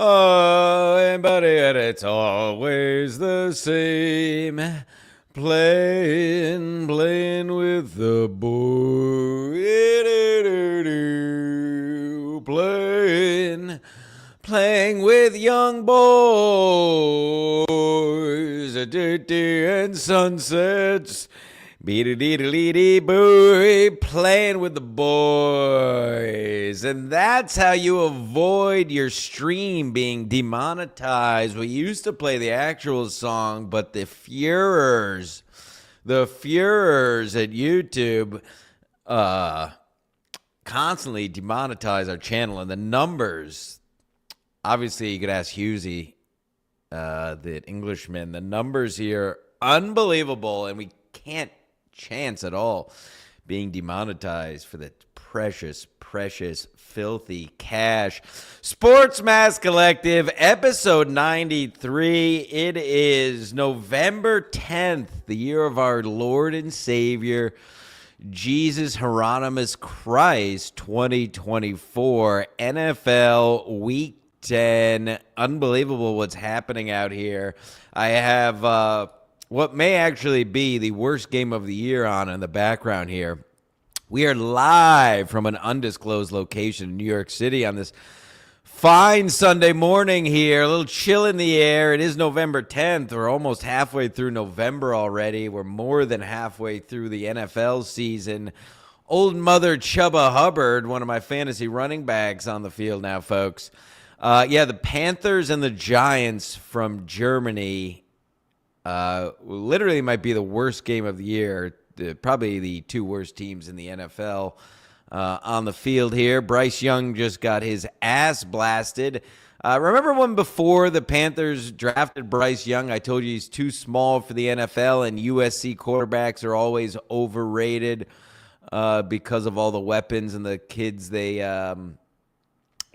Oh, but it's always the same. Playing with the boy. Playing with young boys. And sunsets. Boy, playing with the boys. And that's how you avoid your stream being demonetized. We used to play the actual song, but the Führers at YouTube constantly demonetize our channel. And the numbers, obviously you could ask Husey, the Englishman, the numbers here, unbelievable. And we can't chance at all being demonetized for the precious, filthy cash. Sports Mask Collective, episode 93. It is November 10th, the year of our Lord and Savior, Jesus Hieronymus Christ, 2024, NFL Week 10. Unbelievable what's happening out here. I have what may actually be the worst game of the year on in the background here. We are live from an undisclosed location in New York City on this fine Sunday morning here. A little chill in the air. It is November 10th. We're almost halfway through November already. We're more than halfway through the NFL season. Old Mother Chubba Hubbard, one of my fantasy running backs on the field now, folks. The Panthers and the Giants from Germany literally might be the worst game of the year. Probably the two worst teams in the NFL on the field here. Bryce Young just got his ass blasted. Remember when before the Panthers drafted Bryce Young, I told you he's too small for the NFL and USC quarterbacks are always overrated because of all the weapons and the kids they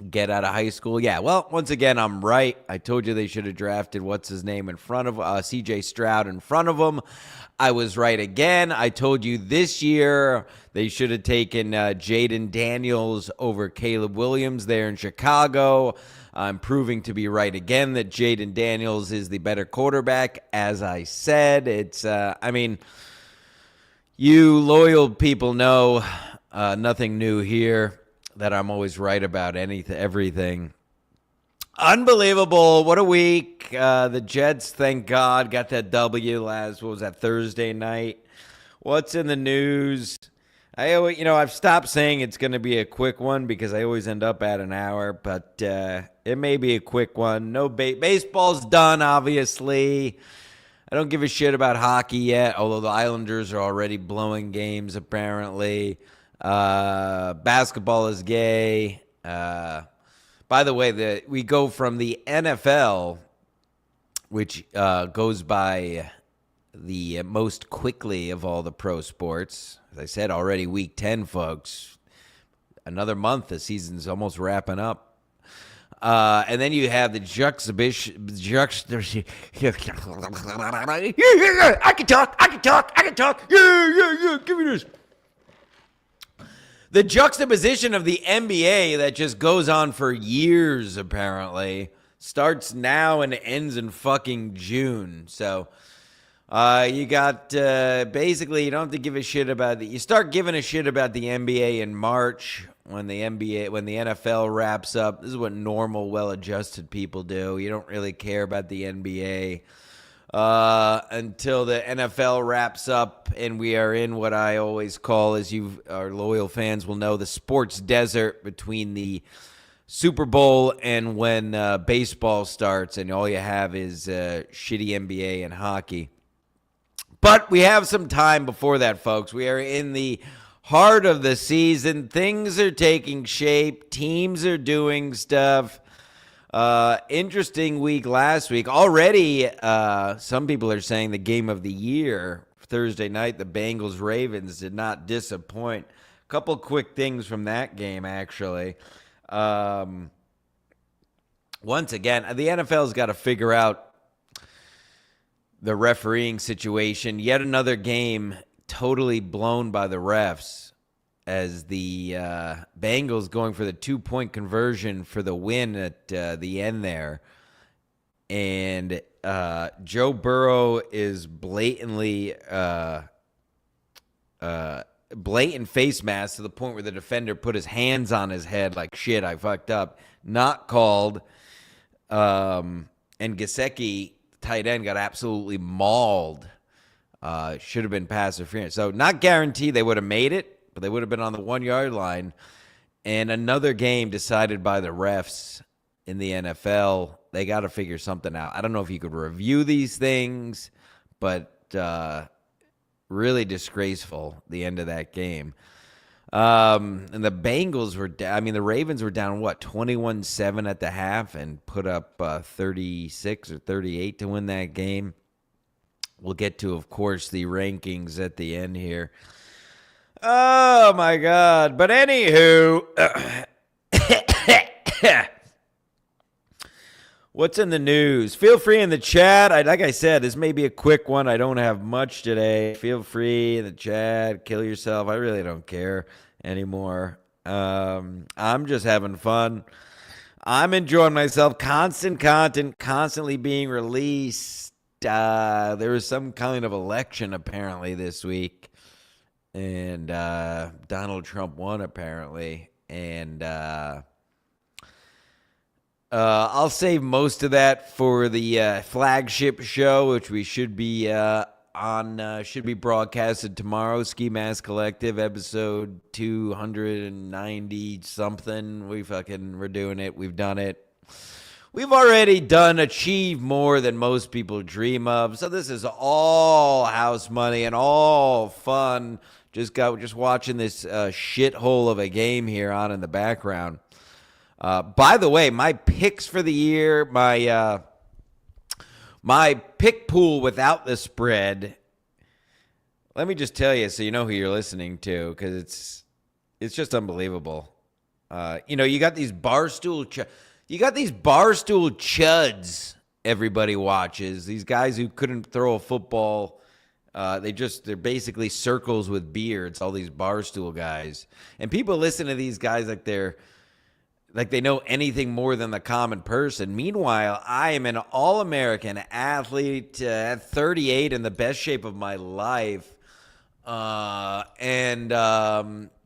get out of high school. Yeah, well, once again, I'm right. I told you they should have drafted what's-his-name in front of C.J. Stroud in front of him. I was right again. I told you this year they should have taken Jaden Daniels over Caleb Williams there in Chicago. I'm proving to be right again that Jaden Daniels is the better quarterback. As I said, it's, you loyal people know nothing new here, that I'm always right about everything. Unbelievable. What a week. The Jets, thank God, got that W last, Thursday night. What's in the news? I've stopped saying it's going to be a quick one because I always end up at an hour, but it may be a quick one. No baseball's done, obviously. I don't give a shit about hockey yet, although the Islanders are already blowing games, apparently. Basketball is gay. By the way, we go from the NFL, which goes by the most quickly of all the pro sports. As I said already, week 10, folks. Another month, the season's almost wrapping up. And then you have the juxtaposition. I can talk. Yeah, give me this. The juxtaposition of the NBA that just goes on for years, apparently, starts now and ends in fucking June. So you got basically you don't have to give a shit about you start giving a shit about the NBA in March when the NFL wraps up. This is what normal, well-adjusted people do. You don't really care about the NBA. Until the NFL wraps up and we are in what I always call, as our loyal fans will know, the sports desert between the Super Bowl and when baseball starts, and all you have is shitty NBA and hockey. But we have some time before that, folks. We are in the heart of the season. Things are taking shape. Teams are doing stuff. Interesting week last week. Already, some people are saying the game of the year, Thursday night, the Bengals-Ravens did not disappoint. A couple quick things from that game, actually. Once again, the NFL's got to figure out the refereeing situation. Yet another game totally blown by the refs. as the Bengals going for the 2-point conversion for the win at the end there. And Joe Burrow is blatantly blatant face mask to the point where the defender put his hands on his head like, shit, I fucked up. Not called. And Gesicki, tight end, got absolutely mauled. Should have been pass interference. So not guaranteed they would have made it, but they would have been on the 1-yard line. And another game decided by the refs in the NFL. They got to figure something out. I don't know if you could review these things, but really disgraceful, the end of that game. And the Bengals were down. I mean, the Ravens were down, 21-7 at the half and put up 36 or 38 to win that game. We'll get to, of course, the rankings at the end here. Oh, my God. But anywho, what's in the news? Feel free in the chat. Like I said, this may be a quick one. I don't have much today. Feel free in the chat. Kill yourself. I really don't care anymore. I'm just having fun. I'm enjoying myself. Constant content constantly being released. There was some kind of election apparently this week, and Donald Trump won apparently, and I'll save most of that for the flagship show, which we should be should be broadcasted tomorrow. Ski Mask Collective episode 290 something. We're doing it. We've done it. We've already achieved more than most people dream of. So this is all house money and all fun. Just watching this shithole of a game here on in the background. By the way, my picks for the year, my pick pool without the spread. Let me just tell you, so you know who you're listening to, because it's just unbelievable. You got these Barstool chuds everybody watches. These guys who couldn't throw a football. They're basically circles with beards, all these Barstool guys. And people listen to these guys like they know anything more than the common person. Meanwhile, I am an all-American athlete at 38 in the best shape of my life.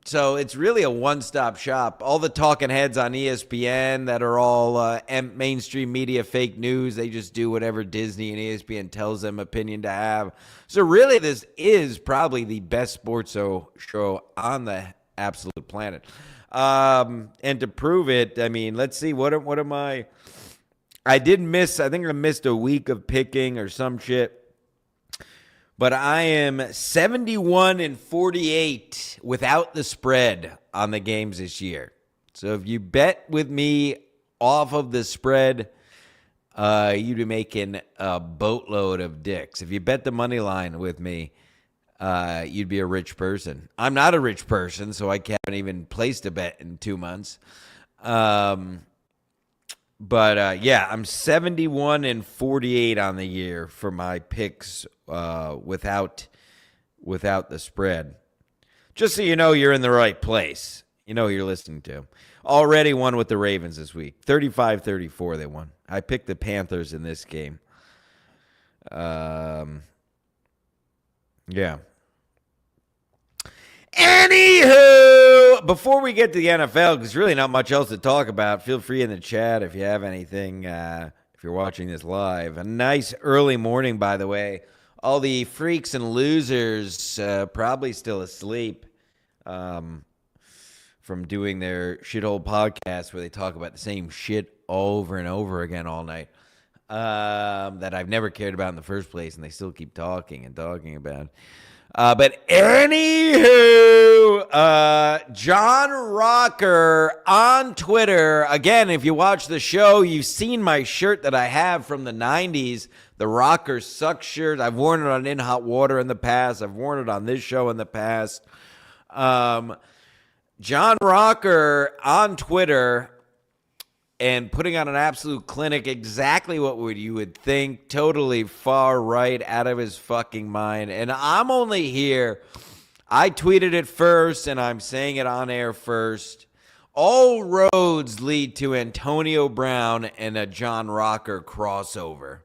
So it's really a one-stop shop. All the talking heads on ESPN that are all mainstream media fake news, they just do whatever Disney and ESPN tells them opinion to have. So really, this is probably the best sports show on the absolute planet. And to prove it, I mean, let's see, what am I? I think I missed a week of picking or some shit. But I am 71-48 without the spread on the games this year. So if you bet with me off of the spread, you'd be making a boatload of dicks. If you bet the money line with me, you'd be a rich person. I'm not a rich person, so I haven't even placed a bet in 2 months. But yeah, I'm 71-48 on the year for my picks without the spread. Just so you know, you're in the right place. You know who you're listening to. Already won with the Ravens this week. 35-34 they won. I picked the Panthers in this game. Yeah. Anywho, before we get to the NFL, because there's really not much else to talk about, feel free in the chat if you have anything, if you're watching this live. A nice early morning, by the way. All the freaks and losers probably still asleep from doing their shithole podcast where they talk about the same shit over and over again all night that I've never cared about in the first place, and they still keep talking and talking about. But anywho, John Rocker on Twitter. Again, if you watch the show, you've seen my shirt that I have from the 90s, the Rocker Sucks shirt. I've worn it on In Hot Water in the past. I've worn it on this show in the past. John Rocker on Twitter and putting on an absolute clinic, exactly what you would think, totally far right, out of his fucking mind. And I'm only here I tweeted it first, and I'm saying it on air first. All roads lead to Antonio Brown and a John Rocker crossover.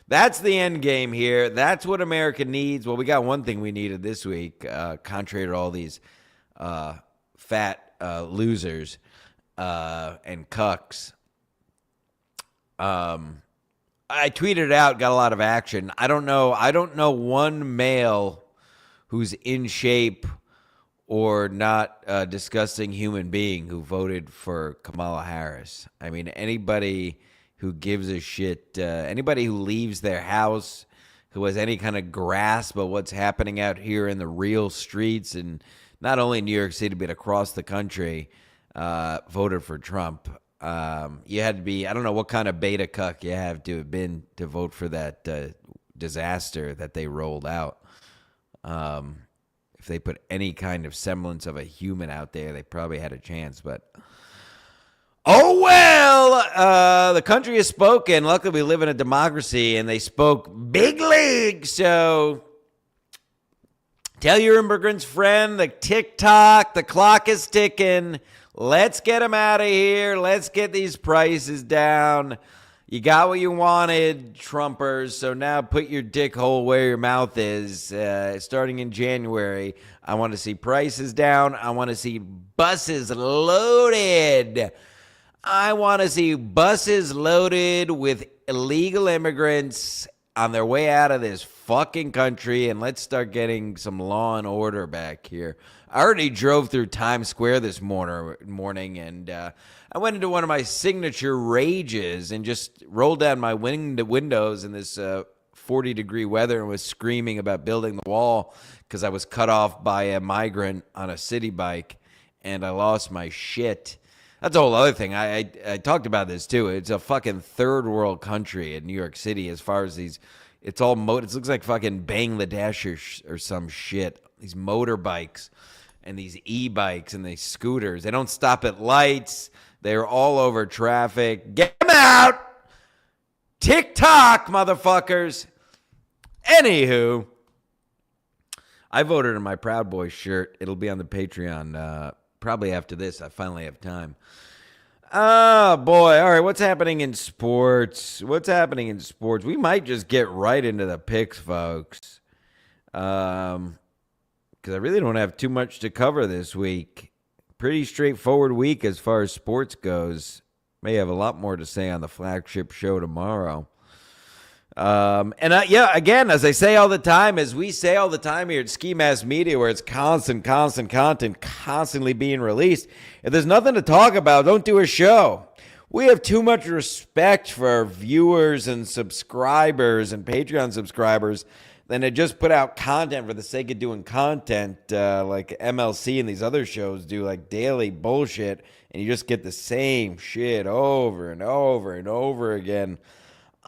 That's the end game here. That's what America needs. Well, we got one thing we needed this week, contrary to all these fat losers and cucks. I tweeted it out, got a lot of action. I don't know one male who's in shape or not a disgusting human being who voted for Kamala Harris. I mean, anybody who gives a shit, anybody who leaves their house, who has any kind of grasp of what's happening out here in the real streets, and not only in New York City, but across the country, voted for Trump. You had to be, I don't know what kind of beta cuck you have to have been to vote for that disaster that they rolled out. If they put any kind of semblance of a human out there, they probably had a chance. But, oh well, the country has spoken. Luckily, we live in a democracy, and they spoke big league. So tell your immigrants friend, the TikTok, the clock is ticking. Let's get them out of here. Let's get these prices down. You got what you wanted, Trumpers, so now put your dick hole where your mouth is. Starting in January, I want to see prices down. I want to see buses loaded. I want to see buses loaded with illegal immigrants on their way out of this fucking country, and let's start getting some law and order back here. I already drove through Times Square this morning, and I went into one of my signature rages and just rolled down my windows in this 40-degree weather and was screaming about building the wall because I was cut off by a migrant on a city bike, and I lost my shit. That's a whole other thing. I talked about this, too. It's a fucking third world country in New York City as far as these. It's all it looks like fucking Bangladesh or some shit. These motorbikes and these e-bikes and these scooters. They don't stop at lights. They're all over traffic. Get them out! TikTok, motherfuckers! Anywho, I voted in my Proud Boys shirt. It'll be on the Patreon probably after this. I finally have time. Oh, boy. All right, what's happening in sports? We might just get right into the picks, folks. Because I really don't have too much to cover this week. Pretty straightforward week as far as sports goes. May have a lot more to say on the flagship show tomorrow. Again, as I say all the time, as we say all the time here at Ski Mask Media, where it's constant content constantly being released. If there's nothing to talk about, don't do a show. We have too much respect for our viewers and subscribers and Patreon subscribers than to just put out content for the sake of doing content like MLC and these other shows do, like daily bullshit, and you just get the same shit over and over and over again.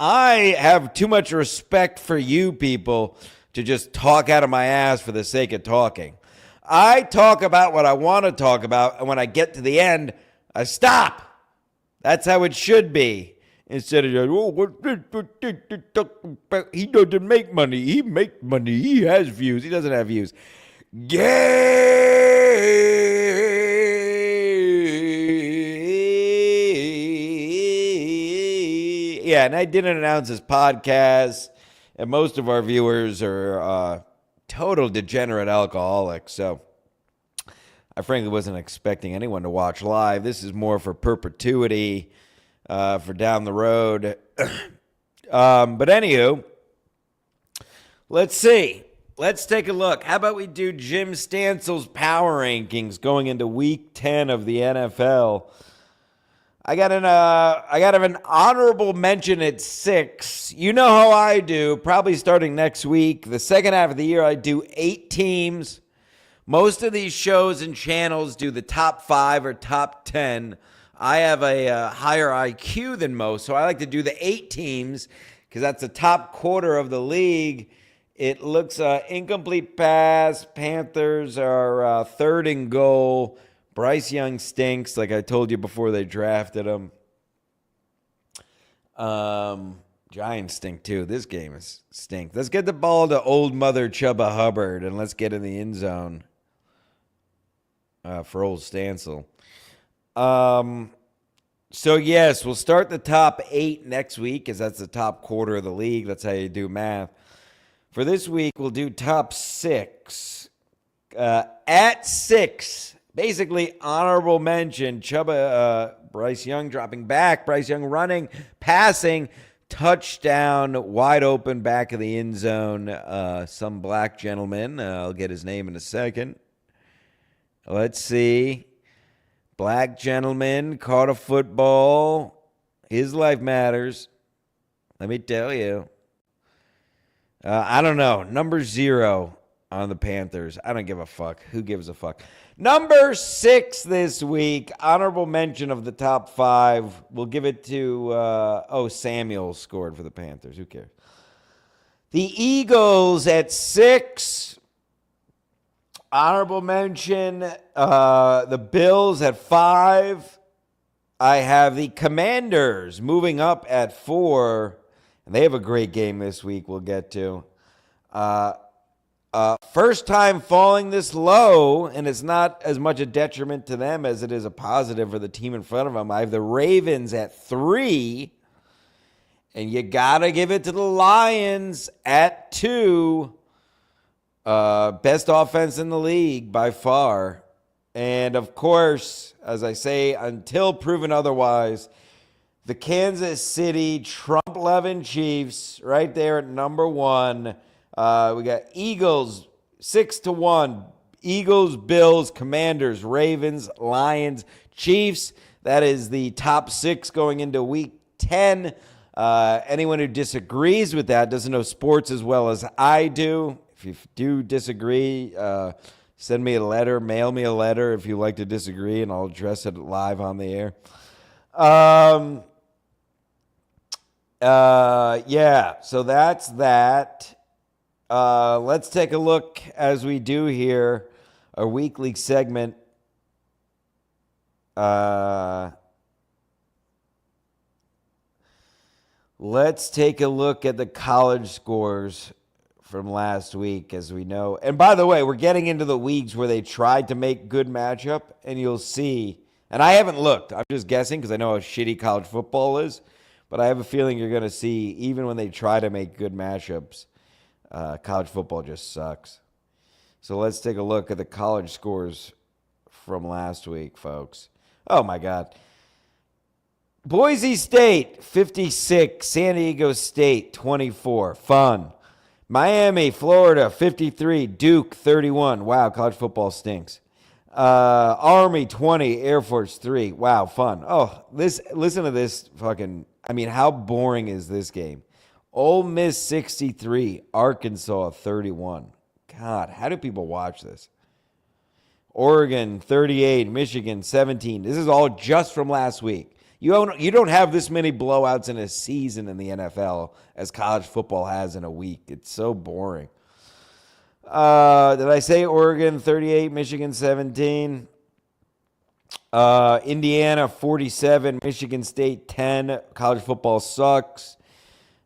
I have too much respect for you people to just talk out of my ass for the sake of talking. I talk about what I want to talk about, and when I get to the end, I stop. That's how it should be. Instead of, he doesn't make money. He makes money. He has views. He doesn't have views. Yeah, and I didn't announce this podcast, and most of our viewers are total degenerate alcoholics, so I frankly wasn't expecting anyone to watch live. This is more for perpetuity, for down the road. But anywho, let's see. Let's take a look. How about we do Jim Stansel's power rankings going into Week 10 of the NFL? I got an honorable mention at 6. You know how I do. Probably starting next week. The second half of the year, I do 8 teams. Most of these shows and channels do the top 5 or top 10. I have a higher IQ than most, so I like to do the 8 teams because that's the top quarter of the league. It looks incomplete pass. Panthers are third and goal. Bryce Young stinks, like I told you before they drafted him. Giants stink too. This game is stink. Let's get the ball to old mother Chuba Hubbard and let's get in the end zone for old Stancil. So yes, we'll start the top 8 next week because that's the top quarter of the league. That's how you do math. For this week, we'll do top 6. At 6, basically honorable mention, Bryce Young dropping back, Bryce Young running, passing, touchdown, wide open, back of the end zone. Some black gentleman, I'll get his name in a second. Let's see. Black gentleman caught a football. His life matters. Let me tell you. I don't know. Number 0 on the Panthers. I don't give a fuck. Who gives a fuck? Number 6 this week. Honorable mention of the top 5. We'll give it to, Samuel scored for the Panthers. Who cares? The Eagles at 6. Honorable mention, the Bills at 5. I have the Commanders moving up at 4. And they have a great game this week we'll get to. First time falling this low, and it's not as much a detriment to them as it is a positive for the team in front of them. I have the Ravens at 3. And you got to give it to the Lions at 2. Best offense in the league by far. And of course, as I say, until proven otherwise, the Kansas City Trump-loving Chiefs right there at number 1. We got Eagles 6-1. Eagles, Bills, Commanders, Ravens, Lions, Chiefs. That is the top 6 going into week 10. Anyone who disagrees with that doesn't know sports as well as I do. If you do disagree, send me a letter, mail me a letter if you like to disagree, and I'll address it live on the air. Yeah, so that's that. Let's take a look as we do here, our weekly segment. Let's take a look at the college scores from last week, as we know. And by the way, we're getting into the weeks where they tried to make good matchup, and you'll see. And I haven't looked. I'm just guessing because I know how shitty college football is. But I have a feeling you're going to see, even when they try to make good matchups, college football just sucks. So let's take a look at the college scores from last week, folks. Oh, my God. Boise State, 56. San Diego State, 24. Fun. Miami, Florida, 53. Duke, 31. Wow, college football stinks. Army, 20. Air Force, 3. Wow, fun. Oh, listen to this fucking... I mean, how boring is this game? Ole Miss, 63. Arkansas, 31. God, how do people watch this? Oregon, 38. Michigan, 17. This is all just from last week. You don't have this many blowouts in a season in the NFL as college football has in a week. It's so boring. Did I say Oregon 38, Michigan 17? Indiana 47, Michigan State 10. College football sucks.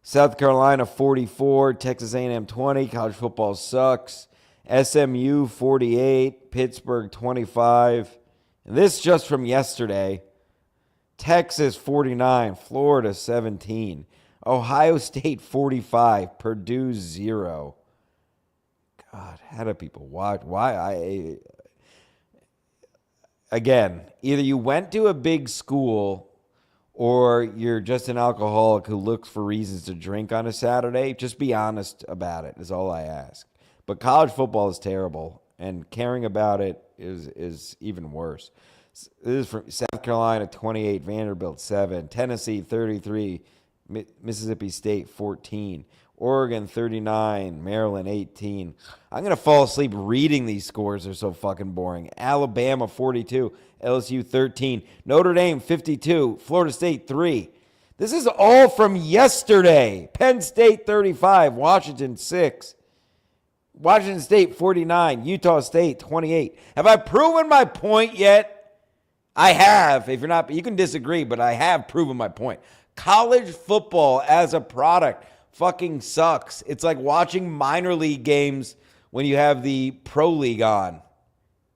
South Carolina 44, Texas A&M 20. College football sucks. SMU 48, Pittsburgh 25. And this just from yesterday. Texas 49, Florida 17, Ohio State 45, Purdue 0. God, how do people watch? Why? Again, either you went to a big school or you're just an alcoholic who looks for reasons to drink on a Saturday. Just be honest about it is all I ask. But college football is terrible, and caring about it is even worse. This is from South Carolina, 28, Vanderbilt, 7, Tennessee, 33, Mississippi State, 14, Oregon, 39, Maryland, 18. I'm going to fall asleep reading these scores. They're so fucking boring. Alabama, 42, LSU, 13, Notre Dame, 52, Florida State, 3. This is all from yesterday. Penn State, 35, Washington, 6. Washington State, 49, Utah State, 28. Have I proven my point yet? I have. If you're not, you can disagree, but I have proven my point. College football as a product fucking sucks. It's like watching minor league games when you have the pro league on.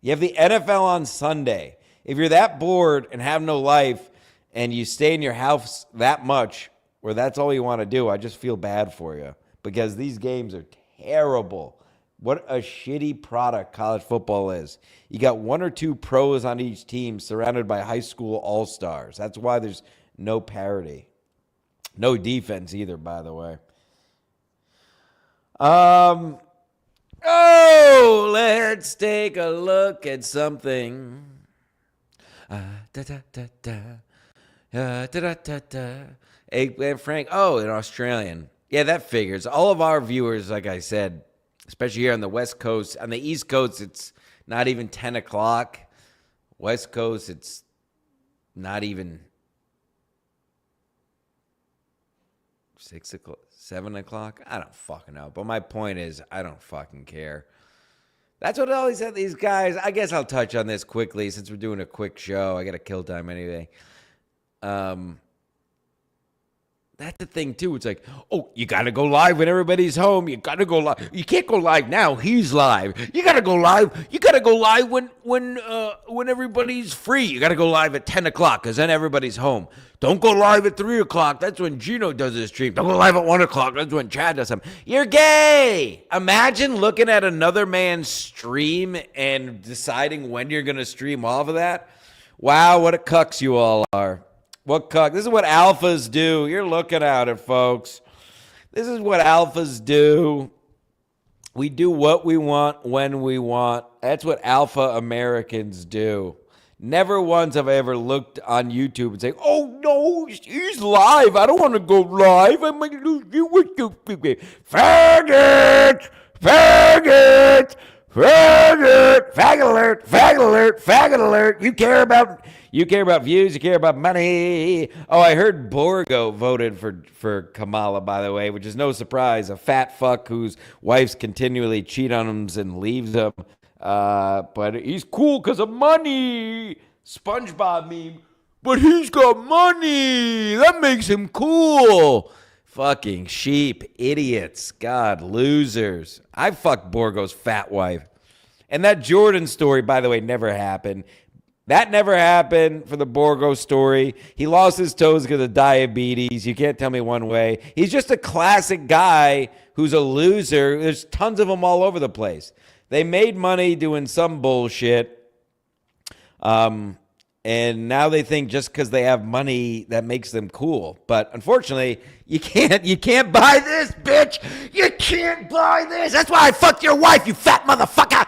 You have the NFL on Sunday. If you're that bored and have no life and you stay in your house that much where that's all you want to do, I just feel bad for you because these games are terrible. What a shitty product college football is. You got one or two pros on each team surrounded by high school all-stars. That's why there's no parity. No defense either, by the way. Let's take a look at something. Hey, Frank. Oh, an Australian. Yeah, that figures. All of our viewers, like I said, especially here on the West Coast. On the East Coast, it's not even 10 o'clock. West Coast, it's not even 6 o'clock, 7 o'clock. I don't fucking know. But my point is, I don't fucking care. That's what all these guys. I guess I'll touch on this quickly since we're doing a quick show. I got to kill time anyway. That's the thing, too. It's like, oh, you got to go live when everybody's home. You got to go live. You can't go live now. He's live. You got to go live. You got to go live when everybody's free. You got to go live at 10 o'clock because then everybody's home. Don't go live at 3 o'clock. That's when Gino does his stream. Don't go live at 1 o'clock. That's when Chad does something. You're gay. Imagine looking at another man's stream and deciding when you're going to stream off of that. Wow, what a cucks you all are. What cuck? This is what alphas do. You're looking at it, folks. This is what alphas do. We do what we want when we want. That's what alpha Americans do. Never once have I ever looked on YouTube and say, oh, no, he's live. I don't want to go live. I might lose you with you. Faggot! Faggot! Faggot! Faggot alert! Faggot alert! Faggot alert! You care about views. You care about money. Oh, I heard Borgo voted for Kamala, by the way, which is no surprise. A fat fuck whose wives continually cheat on him and leaves him. But he's cool because of money. SpongeBob meme. But he's got money. That makes him cool. Fucking sheep, idiots, God, losers. I fucked Borgo's fat wife. And that Jordan story, by the way, never happened. That never happened for the Borgo story. He lost his toes because of diabetes. You can't tell me one way. He's just a classic guy who's a loser. There's tons of them all over the place. They made money doing some bullshit. And now they think just because they have money, that makes them cool. But unfortunately, you can't buy this, bitch. You can't buy this. That's why I fucked your wife, you fat motherfucker.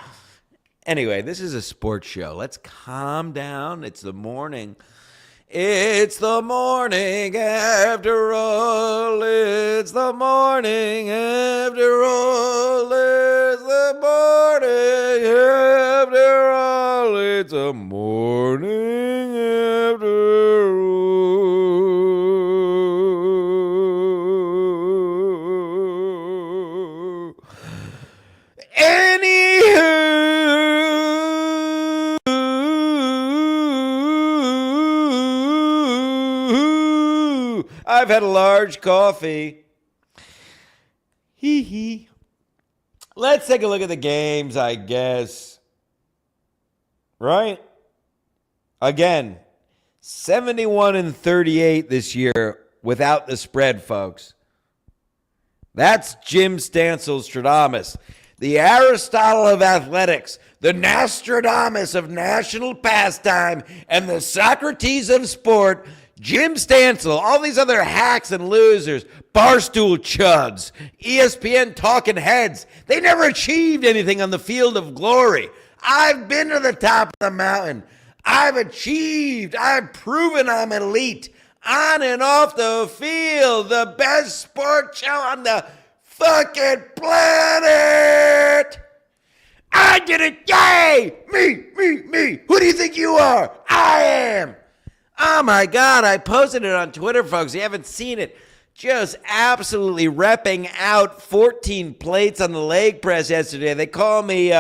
Anyway, this is a sports show. Let's calm down. It's the morning. It's the morning after all. It's the morning after all. It's the morning after all. It's a morning after all. Anywho. I've had a large coffee. Hee hee. Let's take a look at the games, I guess. Right? Again, 71-38 this year without the spread, folks. That's Jim Stancil-Stradamus, the Aristotle of athletics, the Nostradamus of national pastime, and the Socrates of sport. Jim Stancil, all these other hacks and losers, Barstool chuds, ESPN talking heads, they never achieved anything on the field of glory. I've been to the top of the mountain. I've achieved. I've proven I'm elite. On and off the field, the best sport show on the fucking planet. I did it. Yay! Me. Who do you think you are? I am. Oh, my God, I posted it on Twitter, folks. You haven't seen it. Just absolutely repping out 14 plates on the leg press yesterday. They call me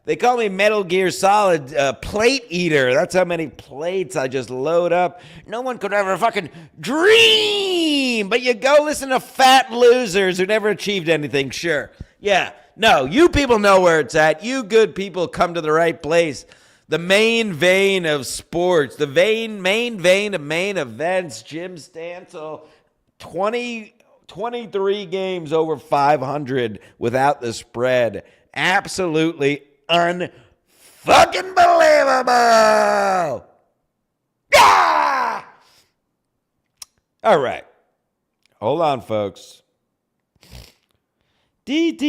They call me Metal Gear Solid plate eater. That's how many plates I just load up. No one could ever fucking dream. But you go listen to fat losers who never achieved anything, sure. Yeah, no, you people know where it's at. You good people come to the right place. The main vein of sports, the main vein of main events. Jim Stansel, 23 games over 500 without the spread. Absolutely unfucking believable. Ah! All right. Hold on, folks. Like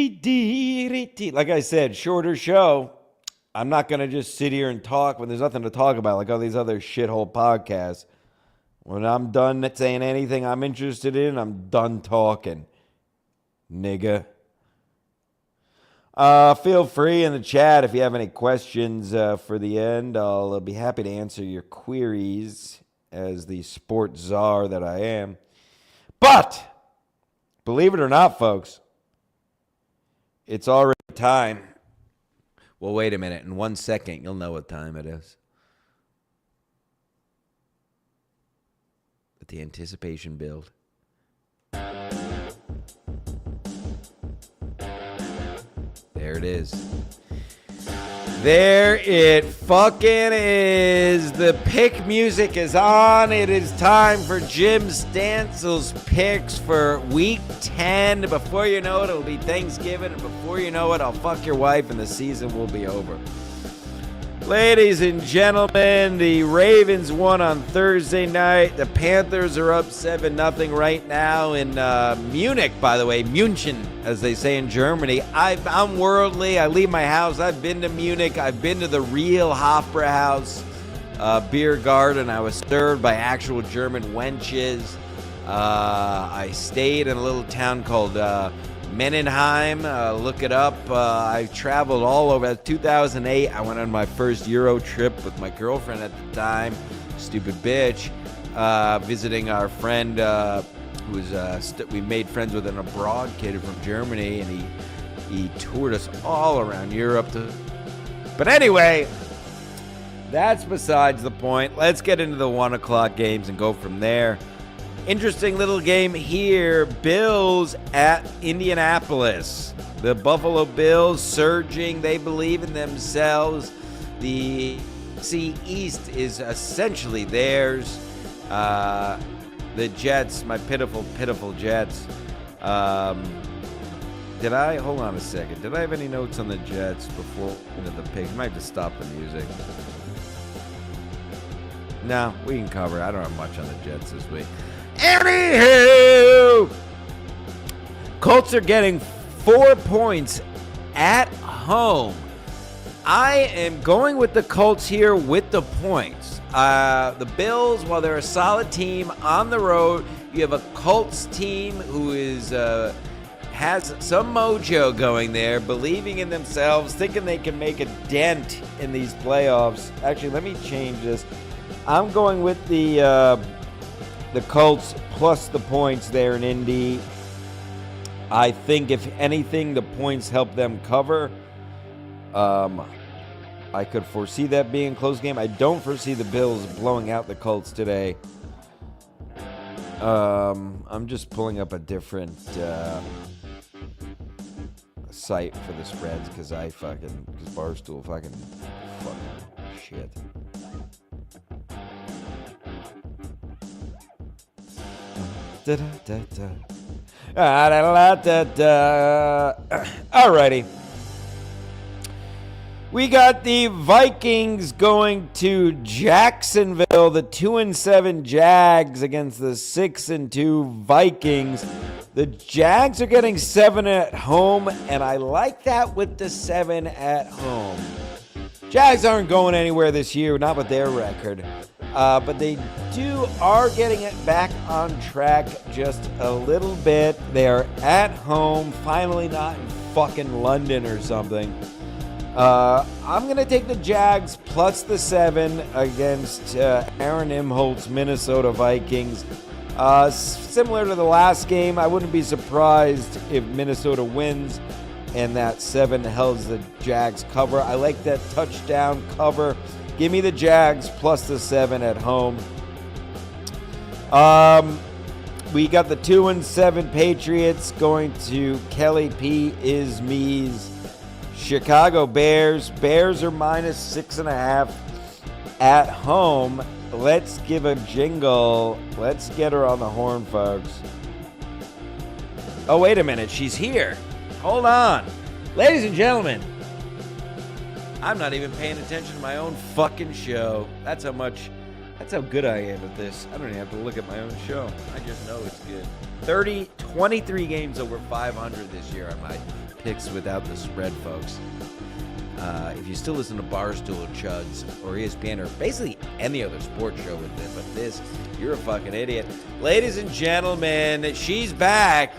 I said, shorter show. I'm not going to just sit here and talk when there's nothing to talk about like all these other shithole podcasts. When I'm done saying anything I'm interested in, I'm done talking. Nigga. Feel free in the chat if you have any questions for the end. I'll be happy to answer your queries as the sports czar that I am. But, believe it or not, folks, it's already time. Well, wait a minute. In 1 second, you'll know what time it is. Let the anticipation build. There it is. There it fucking is. The pick music is on. It is time for Jim Stansel's picks for week 10. Before you know it, it'll be Thanksgiving. And before you know it, I'll fuck your wife and the season will be over. Ladies and gentlemen, the Ravens won on Thursday night. The Panthers are up 7-0 right now in Munich, by the way. München, as they say in Germany. I'm worldly. I leave my house. I've been to Munich. I've been to the real Hofbrauhaus beer garden. I was served by actual German wenches. I stayed in a little town called Menenheim, look it up. I traveled all over. 2008, I went on my first Euro trip with my girlfriend at the time, stupid bitch, visiting our friend who was, we made friends with an abroad kid from Germany, and he toured us all around Europe. But anyway, that's besides the point. Let's get into the 1 o'clock games and go from there. Interesting little game here. Bills at Indianapolis. The Buffalo Bills surging. They believe in themselves. The NFC East is essentially theirs. The Jets, my pitiful, pitiful Jets. Hold on a second. Did I have any notes on the Jets before into the picks? I might have to stop the music. No, we can cover it. I don't have much on the Jets this week. Anywho, Colts are getting 4 points at home. I am going with the Colts here with the points. The Bills, while they're a solid team on the road, you have a Colts team who is has some mojo going there, believing in themselves, thinking they can make a dent in these playoffs. Actually, let me change this. I'm going with the Colts plus the points there in Indy. I think if anything, the points help them cover. I could foresee that being a close game. I don't foresee the Bills blowing out the Colts today. I'm just pulling up a different site for the spreads because Barstool fucking shit. Alrighty. We got the Vikings going to Jacksonville, the 2-7 Jags against the 6-2 Vikings. The Jags are getting 7 at home, and I like that with the 7 at home. Jags aren't going anywhere this year, not with their record. But they are getting it back on track just a little bit. They are at home, finally not in fucking London or something. I'm going to take the Jags plus the 7 against Aaron Imholt's Minnesota Vikings. Similar to the last game, I wouldn't be surprised if Minnesota wins. and that 7 hells the Jags cover. I like that touchdown cover. Give me the Jags plus the 7 at home. We got the 2-7 Patriots going to Kelly P. is me's Chicago Bears. Bears are minus 6.5 at home. Let's give a jingle. Let's get her on the horn, folks. Oh, wait a minute. She's here. Hold on. Ladies and gentlemen, I'm not even paying attention to my own fucking show. That's how good I am at this. I don't even have to look at my own show. I just know it's good. 23 games over 500 this year on my picks without the spread, folks. If you still listen to Barstool or Chuds or ESPN or basically any other sports show with it, but this, you're a fucking idiot. Ladies and gentlemen, she's back.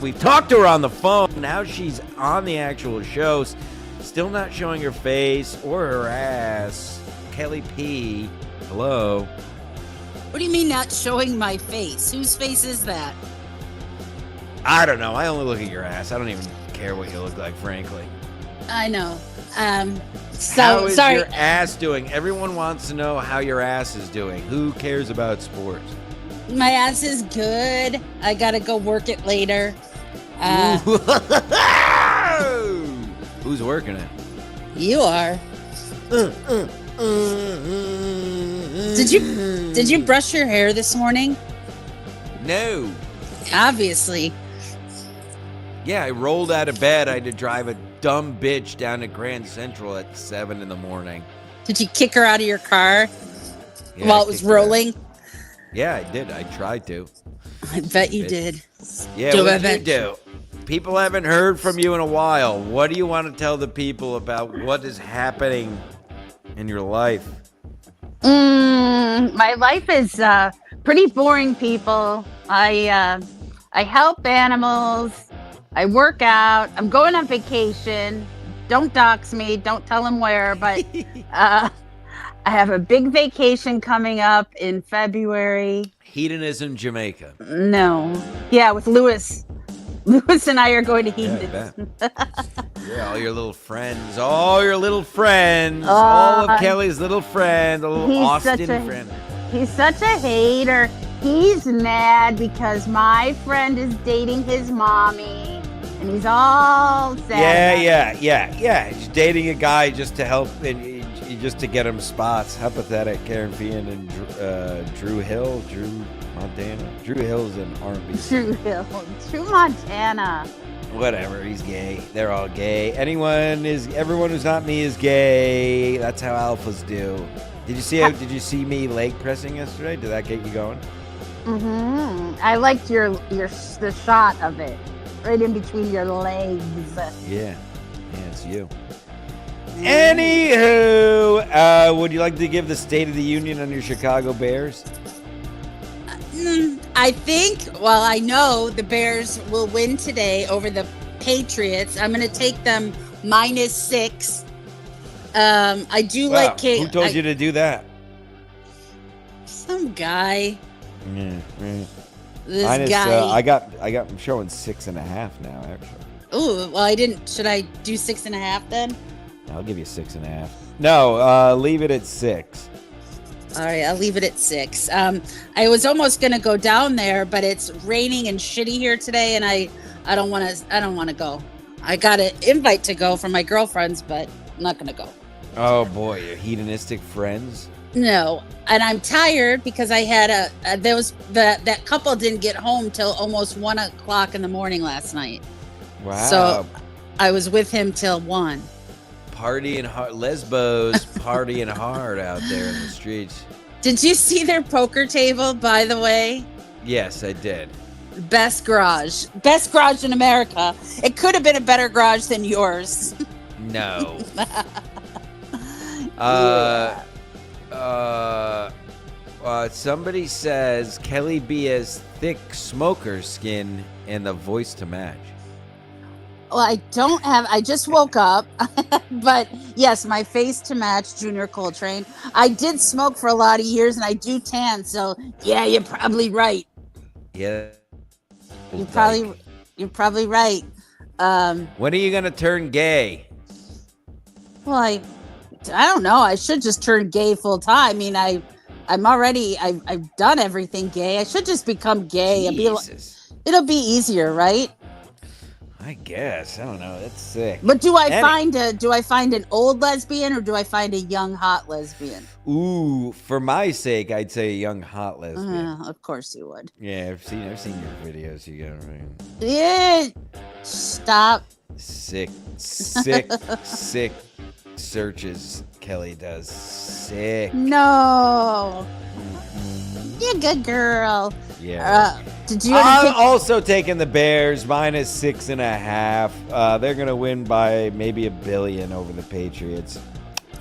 We've talked to her on the phone. Now she's on the actual show. Still not showing her face or her ass. Kelly P. Hello. What do you mean not showing my face? Whose face is that? I don't know. I only look at your ass. I don't even care what you look like, frankly. I know. How is sorry. your ass doing? Everyone wants to know how your ass is doing. Who cares about sports? My ass is good. I gotta go work it later. Who's working it? You are. Did you brush your hair this morning? No. Obviously. Yeah, I rolled out of bed. I had to drive a dumb bitch down to Grand Central at 7 in the morning. Did you kick her out of your car Yeah, while I it was kicked her out. rolling? Yeah, I did. I tried to. I bet you did. Yeah, what did you do? People haven't heard from you in a while. What do you want to tell the people about what is happening in your life? My life is pretty boring, people. I help animals. I work out. I'm going on vacation. Don't dox me. Don't tell them where. But I have a big vacation coming up in February. Hedonism, Jamaica. No. Yeah, with Lewis. Lewis and I are going to Yeah, I Hedonism. Yeah, all your little friends. All of Kelly's little friends. A little He's Austin such a- friend. He's such a hater. He's mad because my friend is dating his mommy, and he's all sad. Yeah. He's dating a guy just to help and just to get him spots. How pathetic. Karen Fian and Drew Montana. Drew Hill's an R&B. True Montana. Whatever, he's gay. They're all gay. Everyone who's not me is gay. That's how alphas do. Did you see me leg pressing yesterday? Did that get you going? I liked the shot of it, right in between your legs. Yeah, it's you. Anywho, would you like to give the State of the Union on your Chicago Bears? I I know the Bears will win today over the Patriots. I'm going to take them -6. I do like Kate. Who told you to do that? Some guy. Yeah. This Minus, guy. I'm showing 6.5 now, actually. Oh, well, I didn't. Should I do 6.5 then? I'll give you 6.5. No, leave it at 6. All right, I'll leave it at 6. I was almost gonna go down there, but it's raining and shitty here today, and I don't want to go. I got an invite to go from my girlfriends, but I'm not gonna go. Oh boy, your hedonistic friends. No, and I'm tired because I had that couple didn't get home till almost 1:00 in the morning last night. Wow. So I was with him till 1. Partying hard, Lesbos partying hard out there in the streets. Did you see their poker table, by the way? Yes, I did. Best garage in America. It could have been a better garage than yours. No. Somebody says Kelly B has thick smoker skin and the voice to match. Well, I just woke up, but yes, my face to match Junior Coltrane. I did smoke for a lot of years and I do tan, so yeah, you're probably right. Yeah. You're probably right. When are you gonna turn gay? Well, I don't know. I should just turn gay full time. I mean, I've done everything gay. I should just become gay. Jesus. It'll be easier, right? I guess. I don't know. That's sick. But do I find an old lesbian or do I find a young hot lesbian? Ooh, for my sake, I'd say a young hot lesbian. Of course you would. Yeah, I've seen your videos. You got right. Yeah. Stop. Sick searches Kelly does. Sick. No. You're a good girl. Yeah. Did you I'm also taking the Bears -6.5. They're gonna win by maybe $1 billion over the Patriots.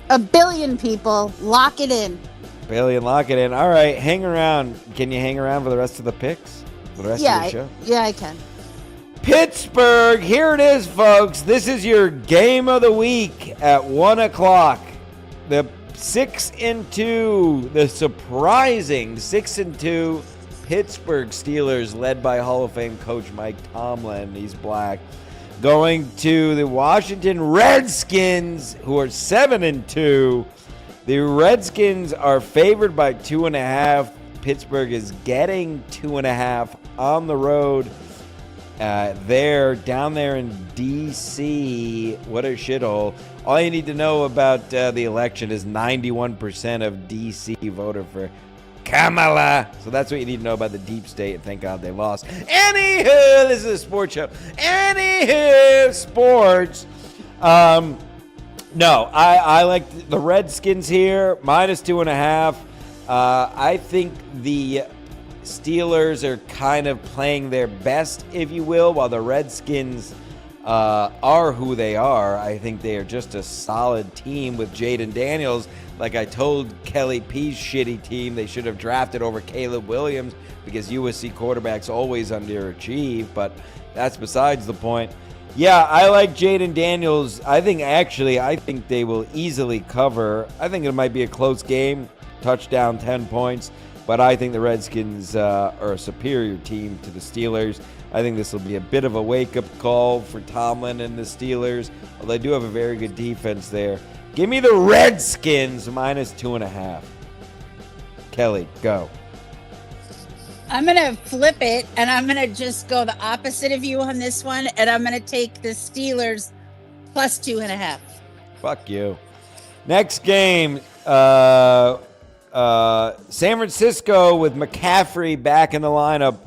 $1 billion people? Lock it in. Billion, lock it in. All right, hang around. Can you hang around for the rest of the picks? For the rest of the show? Yeah, I can. Pittsburgh, here it is, folks. This is your game of the week at 1 o'clock. The 6-2, the surprising 6-2 Pittsburgh Steelers, led by Hall of Fame coach Mike Tomlin. He's black. Going to the Washington Redskins, who are 7-2. The Redskins are favored by 2.5. Pittsburgh is getting 2.5 on the road. They're down there in D.C. What a shithole. All you need to know about the election is 91% of D.C. voted for Kamala. So that's what you need to know about the deep state, and thank God they lost. Anywho, this is a sports show. Anywho, sports. No, I like the Redskins here, -2.5. I think the Steelers are kind of playing their best, if you will, while the Redskins are who they are. I think they are just a solid team with Jaden Daniels. Like I told Kelly P's shitty team, they should have drafted over Caleb Williams because USC quarterbacks always underachieve, but that's besides the point. Yeah, I like Jaden Daniels. I think they will easily cover. I think it might be a close game, touchdown, 10 points. But I think the Redskins are a superior team to the Steelers. I think this will be a bit of a wake-up call for Tomlin and the Steelers. Although they do have a very good defense there. Give me the Redskins -2.5. Kelly, go. I'm going to flip it, and I'm going to just go the opposite of you on this one, and I'm going to take the Steelers +2.5. Fuck you. Next game, San Francisco with McCaffrey back in the lineup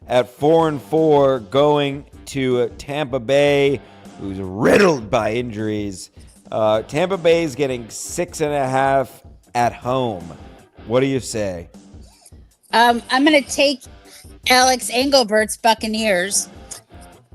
at 4-4, going to Tampa Bay, who's riddled by injuries. Tampa Bay is getting 6.5 at home. What do you say? I'm going to take Alex Engelbert's Buccaneers.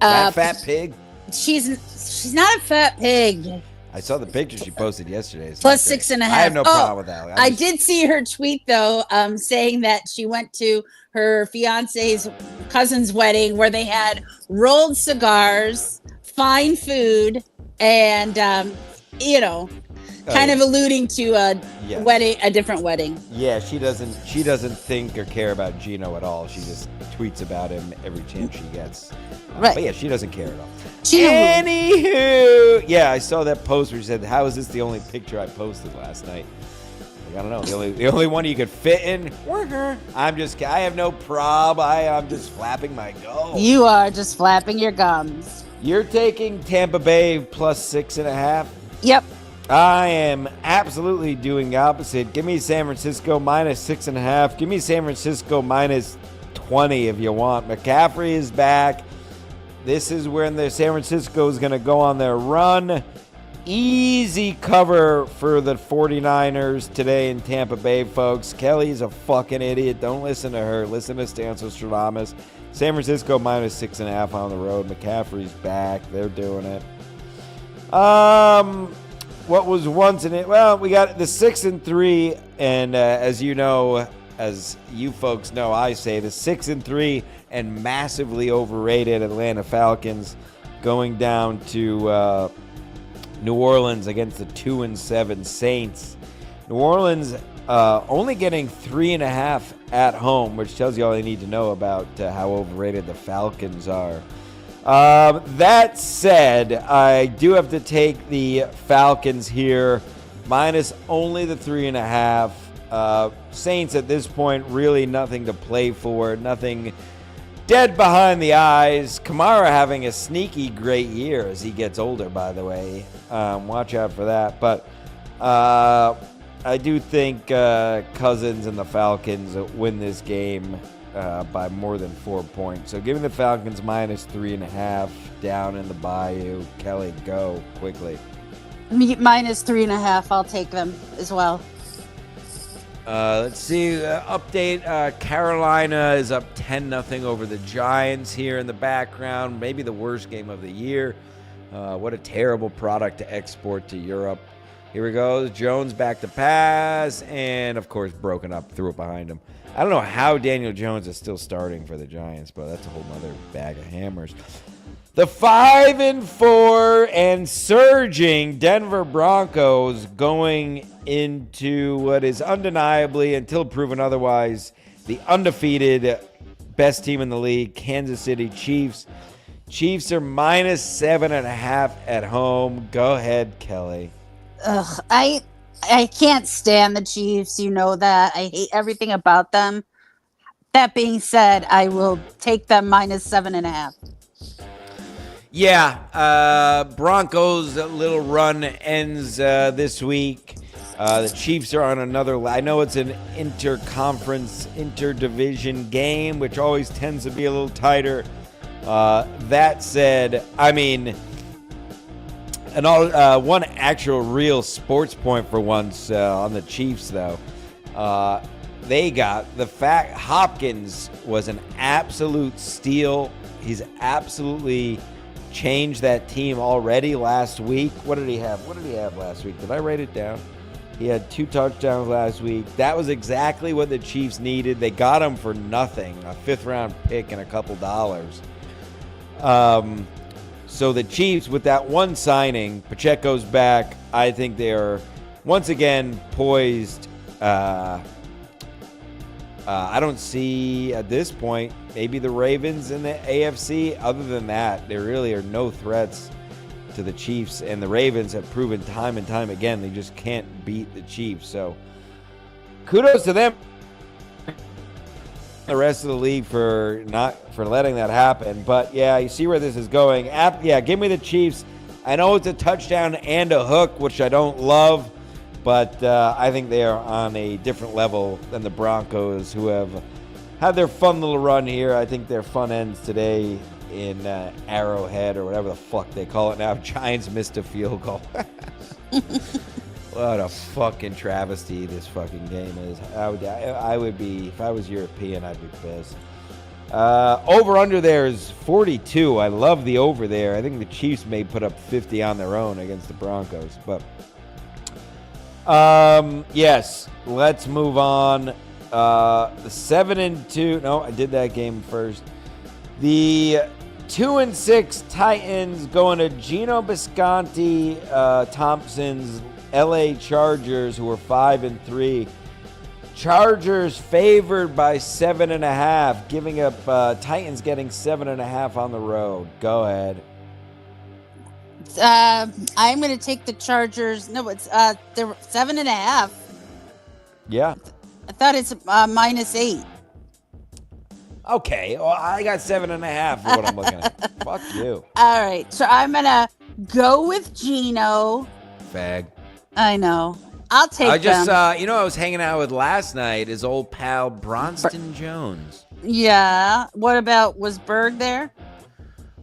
That fat pig? She's not a fat pig. I saw the picture she posted yesterday. It's +6.5. I have no problem with that. I did see her tweet, though, saying that she went to her fiance's cousin's wedding where they had rolled cigars, fine food, and, kind of alluding to a different wedding. Yeah, she doesn't think or care about Gino at all. She just tweets about him every chance she gets. Right. But yeah, she doesn't care at all. Anywho. Yeah, I saw that post where she said, "How is this the only picture I posted last night?" Like, I don't know. The only one you could fit in. I have no prob. I'm just flapping my gums. You are just flapping your gums. You're taking Tampa Bay +6.5. Yep. I am absolutely doing the opposite. Give me San Francisco -6.5. Give me San Francisco -20 if you want. McCaffrey is back. This is when the San Francisco is going to go on their run. Easy cover for the 49ers today in Tampa Bay, folks. Kelly's a fucking idiot. Don't listen to her. Listen to Stanislaus. San Francisco -6.5 on the road. McCaffrey's back. They're doing it. What was once in it? Well, we got the 6-3, and as you know, as you folks know, I say the 6-3 and massively overrated Atlanta Falcons going down to New Orleans against the 2-7 Saints. New Orleans only getting 3.5 at home, which tells you all you need to know about how overrated the Falcons are. That said, I do have to take the Falcons here, minus only the 3.5. Saints at this point, really nothing to play for, nothing dead behind the eyes. Kamara having a sneaky great year as he gets older, by the way. Watch out for that. But I do think Cousins and the Falcons win this game by more than 4 points. So give me the Falcons minus 3.5 down in the Bayou. Kelly, go quickly. Minus 3.5. I'll take them as well. Let's see. Update. Carolina is up 10-0 over the Giants here in the background. Maybe the worst game of the year. What a terrible product to export to Europe. Here we go. Jones back to pass. And, of course, broken up. Threw it behind him. I don't know how Daniel Jones is still starting for the Giants, but that's a whole nother bag of hammers. The 5-4 and surging Denver Broncos going into what is undeniably, until proven otherwise, the undefeated best team in the league, Kansas City Chiefs. Chiefs are minus 7.5 at home. Go ahead, Kelly. Ugh, I can't stand the Chiefs. You know that. I hate everything about them. That being said, I will take them minus 7.5. Yeah, Broncos' little run ends this week. The Chiefs are on another. I know it's an interconference, interdivision game, which always tends to be a little tighter. That said, I mean, one actual real sports point for once on the Chiefs, though. They got the fact Hopkins was an absolute steal. He's absolutely changed that team already last week. What did he have last week? Did I write it down? He had 2 touchdowns last week. That was exactly what the Chiefs needed. They got him for nothing, a 5th-round pick and a couple dollars. So the Chiefs, with that one signing, Pacheco's back. I think they are once again poised. I don't see at this point maybe the Ravens in the AFC. Other than that, there really are no threats to the Chiefs, and the Ravens have proven time and time again they just can't beat the Chiefs. So kudos to them, the rest of the league, for letting that happen. But yeah, you see where this is going. Yeah, give me the Chiefs. I know it's a touchdown and a hook, which I don't love, but I think they are on a different level than the Broncos, who have had their fun little run here. I think their fun ends today in Arrowhead, or whatever the fuck they call it now. Giants missed a field goal. What a fucking travesty this fucking game is. I would be, if I was European, I'd be pissed. Over under there is 42. I love the over there. I think the Chiefs may put up 50 on their own against the Broncos. But yes, let's move on. The 7-2. No, I did that game first. The 2-6 Titans going to Geno Bisconti Thompson's LA Chargers, who are 5-3. Chargers favored by 7.5, giving up Titans getting 7.5 on the road. Go ahead. I'm going to take the Chargers. No, it's they're 7.5. Yeah. I thought it's -8. Okay, well, I got 7.5 for what I'm looking at. Fuck you. All right, so I'm going to go with Geno. Fag. I know. I'll take I just, them. I was hanging out with last night, his old pal Bronston Jones. Yeah. What about, was Berg there?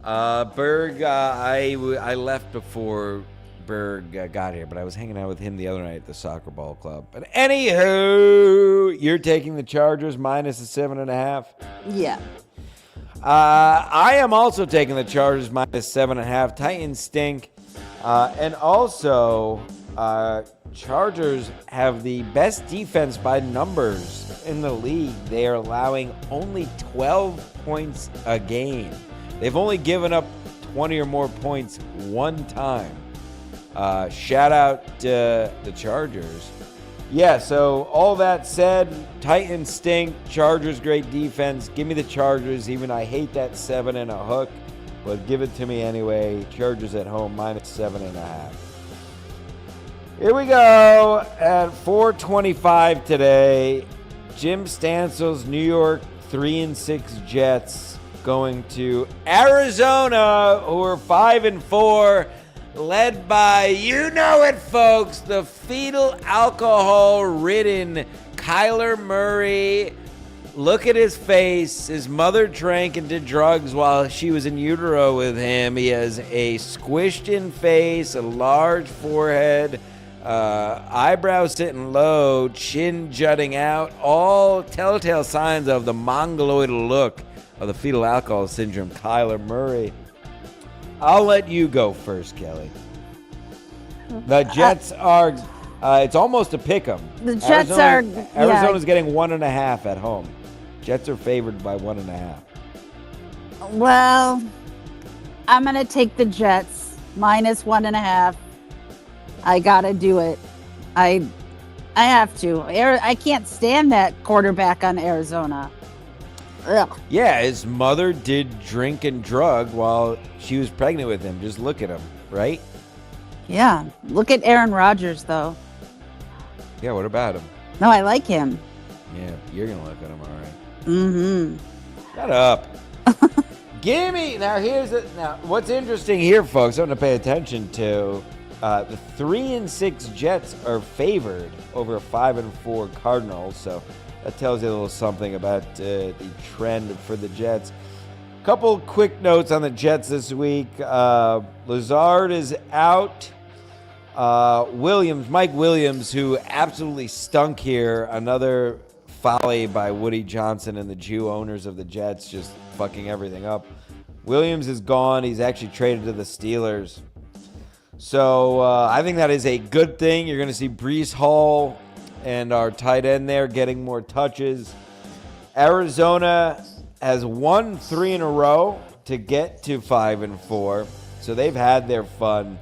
Berg, I left before Berg got here, but I was hanging out with him the other night at the soccer ball club. But anywho, you're taking the Chargers minus the 7.5? Yeah. I am also taking the Chargers minus 7.5. Titans stink. And also, Chargers have the best defense by numbers in the league. They are allowing only 12 points a game. They've only given up 20 or more points one time. Shout out to the Chargers. Yeah, so all that said, Titans stink, Chargers great defense. Give me the Chargers, even I hate that 7 and a hook. but give it to me anyway. Chargers at home, -7.5. Here we go at 4:25 today. Jim Stansel's New York 3-6 Jets going to Arizona, who are 5-4, led by, you know it, folks, the fetal alcohol-ridden Kyler Murray. Look at his face. His mother drank and did drugs while she was in utero with him. He has a squished-in face, a large forehead, eyebrows sitting low, chin jutting out, all telltale signs of the mongoloid look of the fetal alcohol syndrome, Kyler Murray. I'll let you go first, Kelly. The Jets are, it's almost a pick 'em. The Jets Arizona's getting 1.5 at home. Jets are favored by 1.5. Well, I'm going to take the Jets -1.5. I got to do it. I have to. I can't stand that quarterback on Arizona. Ugh. Yeah, his mother did drink and drug while she was pregnant with him. Just look at him, right? Yeah. Look at Aaron Rodgers, though. Yeah, what about him? No, I like him. Yeah, you're going to look at him, all right. Mm-hmm. Shut up. Gimme. Now, what's interesting here, folks, something to pay attention to. The 3-6 Jets are favored over a 5-4 Cardinals, so that tells you a little something about the trend for the Jets. Couple quick notes on the Jets this week. Lazard is out. Mike Williams, who absolutely stunk here. Another folly by Woody Johnson and the Jew owners of the Jets, just fucking everything up. Williams is gone. He's actually traded to the Steelers. So I think that is a good thing. You're going to see Breece Hall and our tight end there getting more touches. Arizona has won 3 in a row to get to 5-4. So they've had their fun.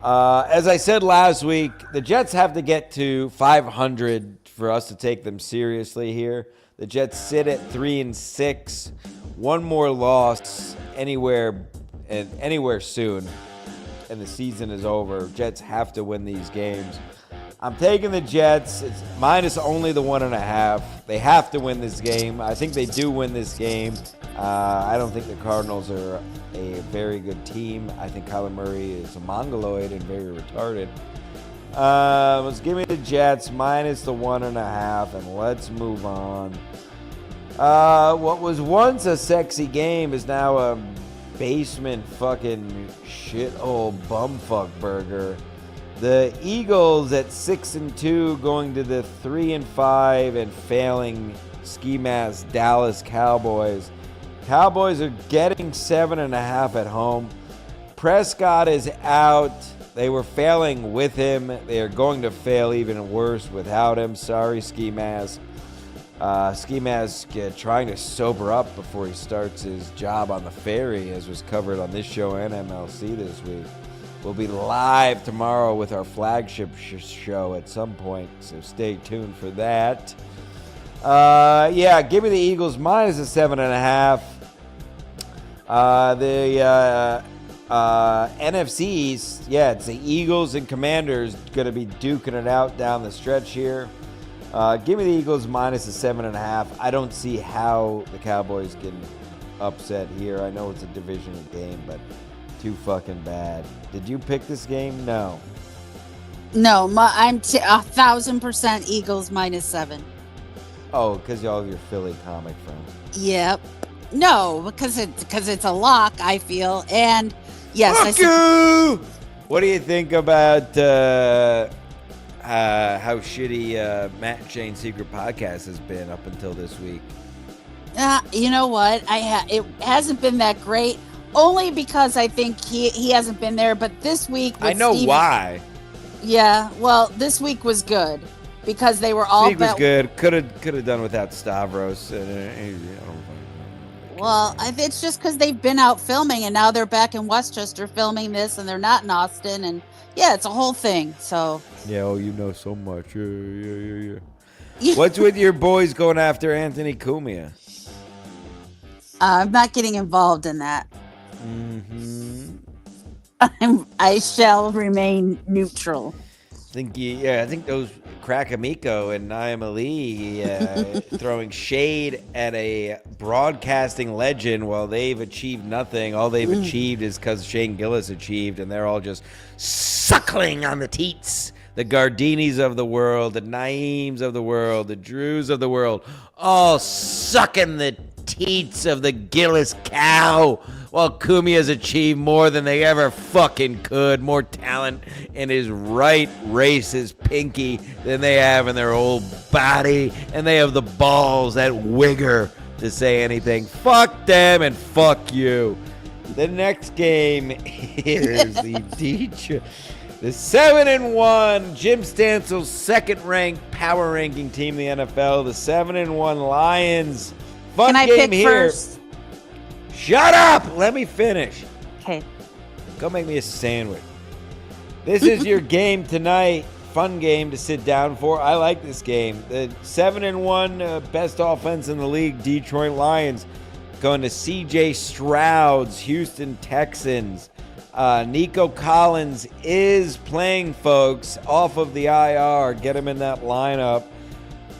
As I said last week, the Jets have to get to 500 for us to take them seriously here. The Jets sit at 3-6. One more loss anywhere soon, and the season is over. Jets have to win these games. I'm taking the Jets. It's minus only the 1.5. They have to win this game. I think they do win this game. I don't think the Cardinals are a very good team. I think Kyler Murray is a mongoloid and very retarded. Let's give me the Jets minus the 1.5, and let's move on. What was once a sexy game is now a basement fucking shithole bumfuck burger. The Eagles at 6-2 going to the 3-5 and failing ski mask Dallas Cowboys. Cowboys are getting 7.5 at home. Prescott is out. They were failing with him. They are going to fail even worse without him. Sorry, Ski Mask. Ski Mask trying to sober up before he starts his job on the ferry, as was covered on this show and MLC this week. We'll be live tomorrow with our flagship show at some point, so stay tuned for that. Give me the Eagles minus the 7.5. The NFC East, it's the Eagles and Commanders going to be duking it out down the stretch here. Give me the Eagles minus the 7.5. I don't see how the Cowboys can upset here. I know it's a divisional game, but too fucking bad. Did you pick this game? No. No, I'm 1,000% Eagles -7. Oh, because y'all have your Philly comic friends. Yep. No, because it's a lock, I feel. And yes, Fuck you! What do you think about how shitty Matt and Shane's Secret Podcast has been up until this week? You know what? It hasn't been that great, only because I think he hasn't been there. But this week, I know why. Yeah, well, this week was good because they were all. This week was good. Could have done without Stavros. Well, it's just because they've been out filming and now they're back in Westchester filming this, and they're not in Austin, and it's a whole thing. So. Yeah. Oh, you know so much. Yeah. What's with your boys going after Anthony Cumia? I'm not getting involved in that. Mm-hmm. I shall remain neutral. I think those Crackamico and Naima Lee throwing shade at a broadcasting legend while they've achieved nothing. All they've achieved is because Shane Gillis achieved, and they're all just suckling on the teats. The Gardinis of the world, the Naims of the world, the Drews of the world, all sucking the teats of the Gillis cow, while Kumi has achieved more than they ever fucking could, more talent in his right racist pinky than they have in their old body, and they have the balls, that wigger, to say anything. Fuck them and fuck you. The next game is the Detroit. The 7-1 Jim Stansel's second-ranked power ranking team in the NFL, the 7-1 Lions. Fun Can I game pick here. first? Shut up! Let me finish. Okay. Go make me a sandwich. This is your game tonight. Fun game to sit down for. I like this game. The 7-1 best offense in the league, Detroit Lions, going to C.J. Stroud's Houston Texans. Nico Collins is playing, folks, off of the IR. Get him in that lineup.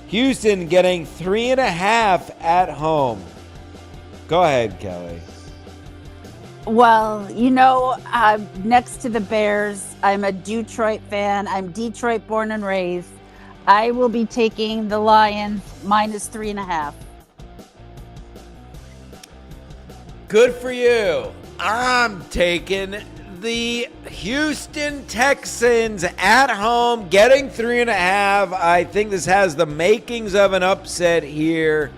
Houston getting 3.5 at home. Go ahead, Kelly. Well, next to the Bears, I'm a Detroit fan. I'm Detroit born and raised. I will be taking the Lions minus 3.5. Good for you. I'm taking the Houston Texans at home, getting 3.5. I think this has the makings of an upset here.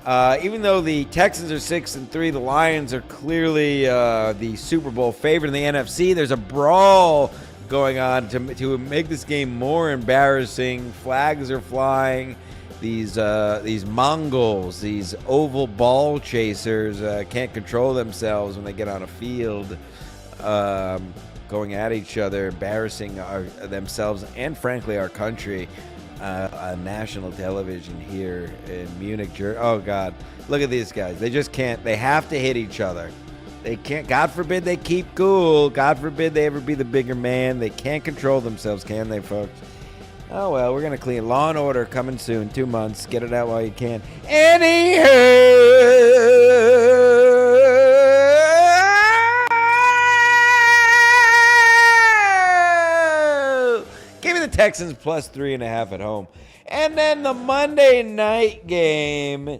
Even though the Texans are 6-3, the Lions are clearly the Super Bowl favorite in the NFC. There's a brawl going on to make this game more embarrassing. Flags are flying. These Mongols, these oval ball chasers, can't control themselves when they get on a field, going at each other, embarrassing themselves and, frankly, our country on national television here in Munich, Germany. Oh, God. Look at these guys. They just can't. They have to hit each other. They can't. God forbid they keep cool. God forbid they ever be the bigger man. They can't control themselves, can they, folks? Oh, well, we're going to clean. Law & Order coming soon. 2 months. Get it out while you can. Anywho. Give me the Texans plus 3.5 at home. And then the Monday night game.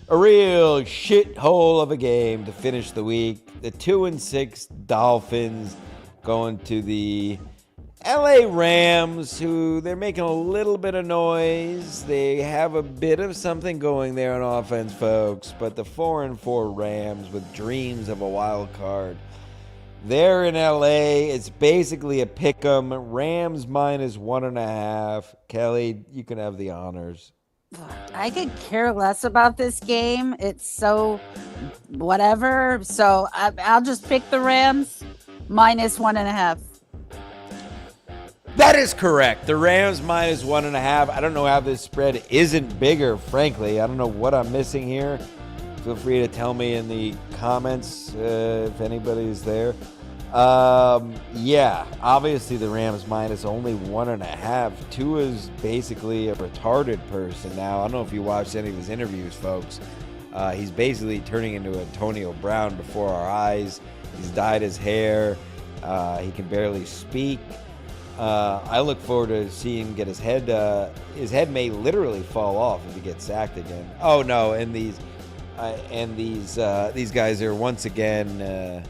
A real shithole of a game to finish the week. The 2-6 Dolphins going to the LA Rams, who they're making a little bit of noise. They have a bit of something going there on offense, folks. But the 4-4 Rams with dreams of a wild card. They're in LA. It's basically a pick 'em. Rams minus 1.5. Kelly, you can have the honors. I could care less about this game. It's so whatever. So I'll just pick the Rams minus 1.5. That is correct. The Rams minus 1.5. I don't know how this spread isn't bigger, frankly. I don't know what I'm missing here. Feel free to tell me in the comments if anybody's there. Yeah, obviously the Rams minus only 1.5. Tua's basically a retarded person now. I don't know if you watched any of his interviews, folks. He's basically turning into Antonio Brown before our eyes. He's dyed his hair. He can barely speak. I look forward to seeing him get his head. His head may literally fall off if he gets sacked again. Oh no! And these guys are once again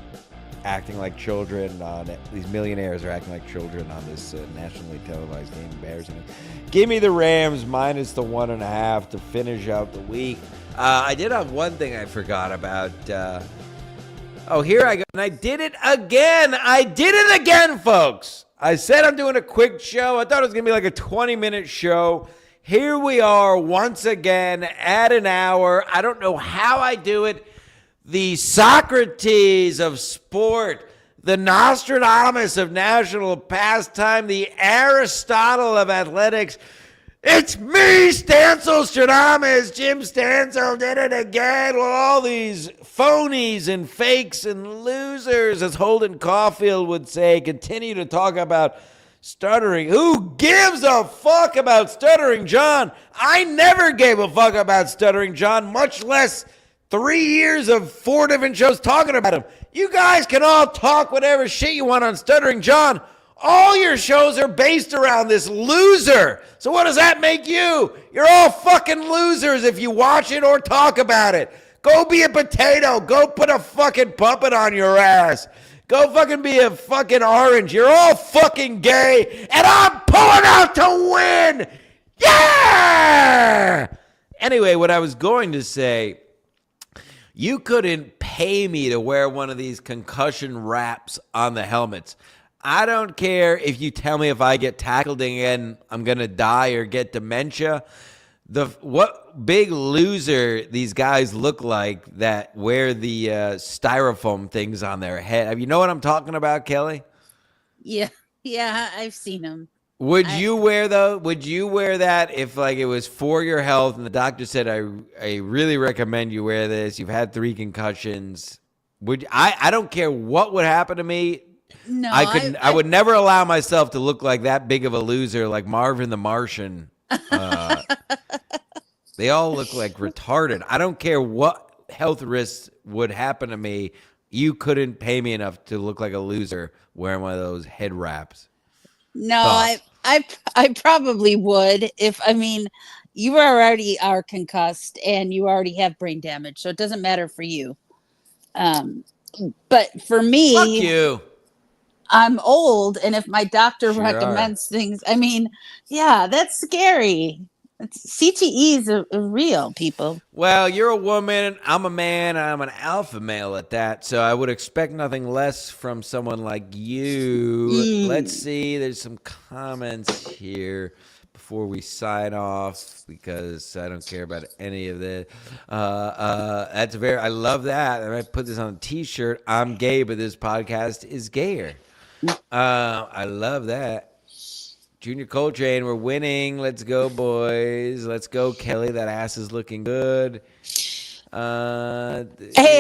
acting like children on it. These millionaires are acting like children on this nationally televised game. Embarrassing. Give me the Rams minus the 1.5 to finish out the week. I did have one thing I forgot about. Here I go. And I did it again, folks. I said I'm doing a quick show. I thought it was going to be like a 20-minute show. Here we are once again at an hour. I don't know how I do it. The Socrates of sport, the Nostradamus of national pastime, the Aristotle of athletics, It's me, Stancil Stradamus. Jim Stancil did it again with all these phonies and fakes and losers, as Holden Caulfield would say. Continue to talk about Stuttering. Who gives a fuck about Stuttering John? I never gave a fuck about Stuttering John, much less 3 years of 4 different shows talking about him. You guys can all talk whatever shit you want on Stuttering John. All your shows are based around this loser. So what does that make you? You're all fucking losers if you watch it or talk about it. Go be a potato. Go put a fucking puppet on your ass. Go fucking be a fucking orange. You're all fucking gay. And I'm pulling out to win. Yeah! Anyway, what I was going to say, you couldn't pay me to wear one of these concussion wraps on the helmets. I don't care if you tell me if I get tackled again, I'm going to die or get dementia. What big loser these guys look like that wear the styrofoam things on their head. You know what I'm talking about, Kelly? Yeah, I've seen them. Would you wear that if like it was for your health and the doctor said, I really recommend you wear this. You've had 3 concussions. I don't care what would happen to me. No, I would never allow myself to look like that big of a loser, like Marvin the Martian. They all look like retarded. I don't care what health risks would happen to me. You couldn't pay me enough to look like a loser wearing one of those head wraps. No, I probably would you already are concussed and you already have brain damage, so it doesn't matter for you. But for me, fuck you. I'm old, and if my doctor recommends things, that's scary. CTE is real, people. Well, you're a woman, I'm a man, I'm an alpha male at that, so I would expect nothing less from someone like you. Let's see, there's some comments here before we sign off, because I don't care about any of this. I love that. I might put this on a t-shirt. I'm gay, but this podcast is gayer. I love that. Junior Coltrane, we're winning. Let's go, boys. Let's go, Kelly. That ass is looking good. Hey,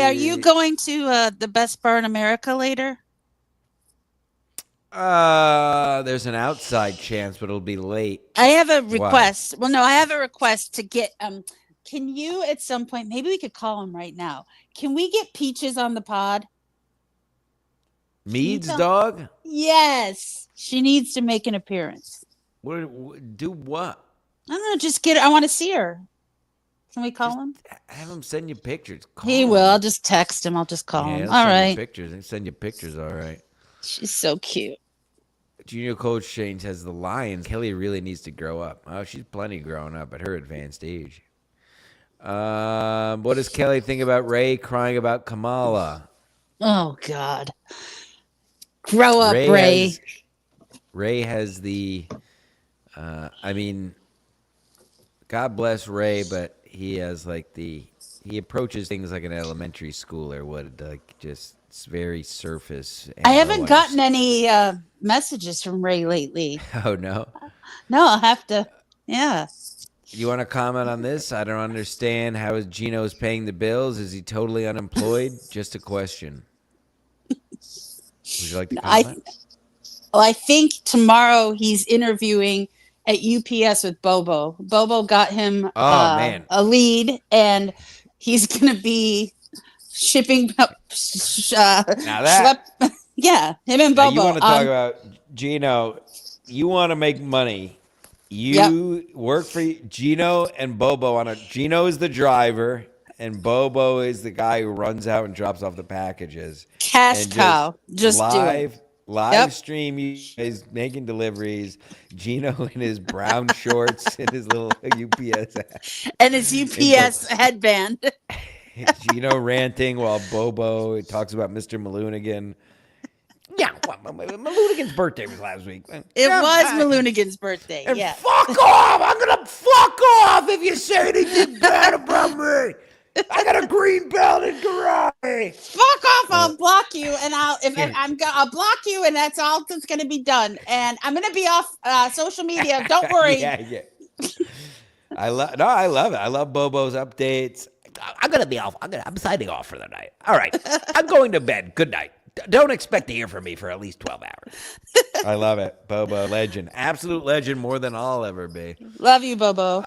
are you going to the best bar in America later? There's an outside chance, but it'll be late. I have a request. Wow. Well, no, I have a request to get can you at some point, maybe we could call him right now. Can we get Peaches on the pod? Mead's dog? Yes. She needs to make an appearance. Do what? I don't know, just I want to see her. Can we call him? Have him send you pictures. He will. I'll just text him. I'll just call him. All right. Pictures. They send you pictures, all right. She's so cute. Junior Coach Shane says the Lions. Kelly really needs to grow up. Oh, she's plenty growing up at her advanced age. What does Kelly think about Ray crying about Kamala? Oh, God. Grow up, Ray. Ray has the, God bless Ray, but he has he approaches things like an elementary schooler would, just it's very surface. I haven't gotten any messages from Ray lately. Oh, no? No, I'll have to, yeah. You want to comment on this? I don't understand how Gino's paying the bills. Is he totally unemployed? Just a question. Would you like to comment? I think tomorrow he's interviewing at UPS with Bobo. Bobo got him a lead, and he's going to be shipping up. Yeah, him and Bobo. Now you want to talk about Gino? You want to make money. You work for Gino and Bobo Gino is the driver, and Bobo is the guy who runs out and drops off the packages. Cash cow. Just live stream you guys making deliveries. Gino in his brown shorts and his little UPS and his UPS headband. Gino ranting while Bobo talks about Mr. Maloonigan. Yeah, Maloonigan's birthday was last week. It was Maloonigan's birthday. And yeah. Fuck off! I'm gonna fuck off if you say anything bad about me. I got a green belt in karate. Fuck off! I'll block you, and I'll block you, and that's all that's gonna be done. And I'm gonna be off social media. Don't worry. Yeah. I love it. I love Bobo's updates. I'm gonna be off. I'm signing off for the night. All right, I'm going to bed. Good night. Don't expect to hear from me for at least 12 hours. I love it, Bobo, legend, absolute legend, more than I'll ever be. Love you, Bobo.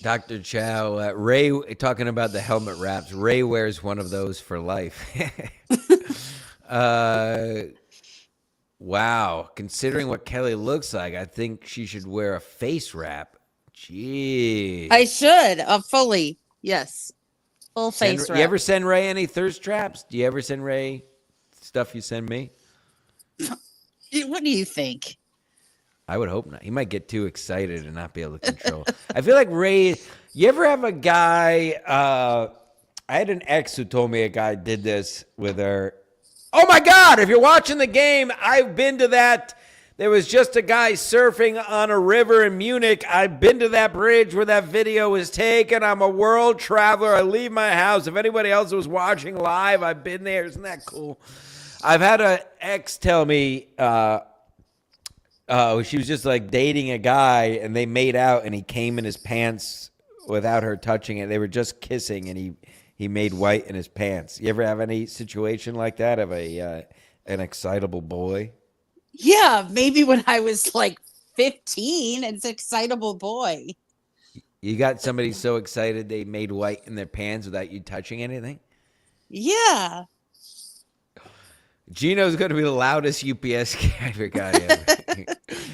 Dr. Chow, Ray talking about the helmet wraps. Ray wears one of those for life. Wow. Considering what Kelly looks like, I think she should wear a face wrap. Gee. I should fully. Yes. Full face wrap. You ever send Ray any thirst traps? Do you ever send Ray stuff you send me? What do you think? I would hope not. He might get too excited and not be able to control. I feel like Ray, you ever have a guy, I had an ex who told me a guy did this with her. Oh my God, if you're watching the game, I've been to that. There was just a guy surfing on a river in Munich. I've been to that bridge where that video was taken. I'm a world traveler. I leave my house. If anybody else was watching live, I've been there. Isn't that cool? I've had an ex tell me, she was just like dating a guy and they made out and he came in his pants without her touching it. They were just kissing and he made white in his pants. You ever have any situation like that of an excitable boy? Yeah, maybe when I was like 15, it's an excitable boy. You got somebody so excited they made white in their pants without you touching anything? Yeah. Gino's going to be the loudest UPS driver guy ever.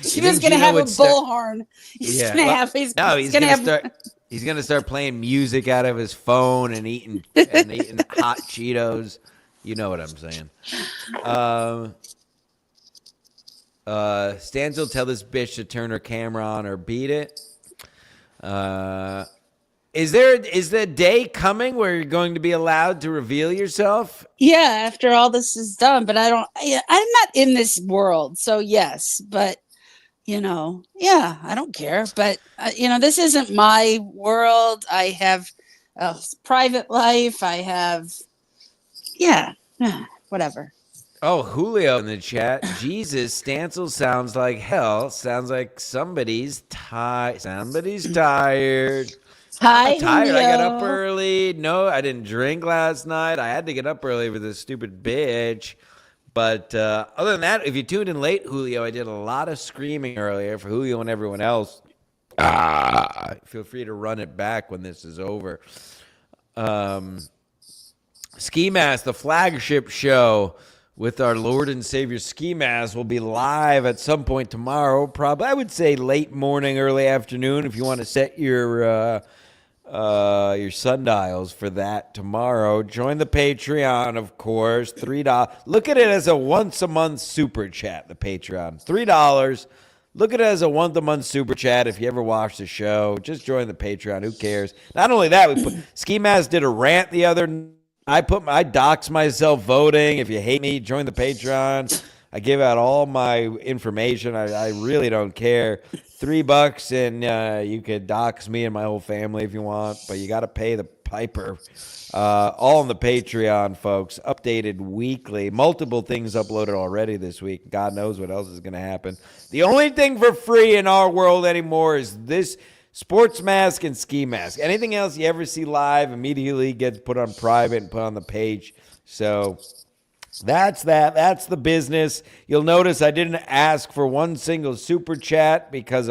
Gino's going to have a bullhorn. He's going to start playing music out of his phone and eating hot Cheetos. You know what I'm saying. Stanzel, tell this bitch to turn her camera on or beat it. Is the day coming where you're going to be allowed to reveal yourself? Yeah, after all this is done, but I'm not in this world. So yes, but yeah, I don't care. But this isn't my world. I have a private life. I have, whatever. Oh, Julio in the chat. Jesus, Stancil sounds like hell. Sounds like somebody's tired. Somebody's tired. Hi, I'm tired. Julio. I got up early. No, I didn't drink last night. I had to get up early for this stupid bitch. But other than that, if you tuned in late, Julio, I did a lot of screaming earlier for Julio and everyone else. Feel free to run it back when this is over. Ski Mask, the flagship show with our Lord and Savior Ski Mask, will be live at some point tomorrow. Probably, I would say late morning, early afternoon, if you want to set your sundials for that tomorrow. Join the Patreon, of course. $3. Look at it as a once-a-month super chat, the Patreon. $3. Look at it as a once-a-month super chat. If you ever watch the show, just join the Patreon. Who cares? Not only that, Ski Mask did a rant the other night. I dox myself voting. If you hate me, join the Patreon. I give out all my information. I really don't care. $3 and you could dox me and my whole family if you want, but you got to pay the piper. All on the Patreon, folks. Updated weekly. Multiple things uploaded already this week. God knows what else is going to happen. The only thing for free in our world anymore is this Sports Mask and Ski Mask. Anything else you ever see live immediately gets put on private and put on the page. So that's that. That's the business. You'll notice I didn't ask for one single super chat because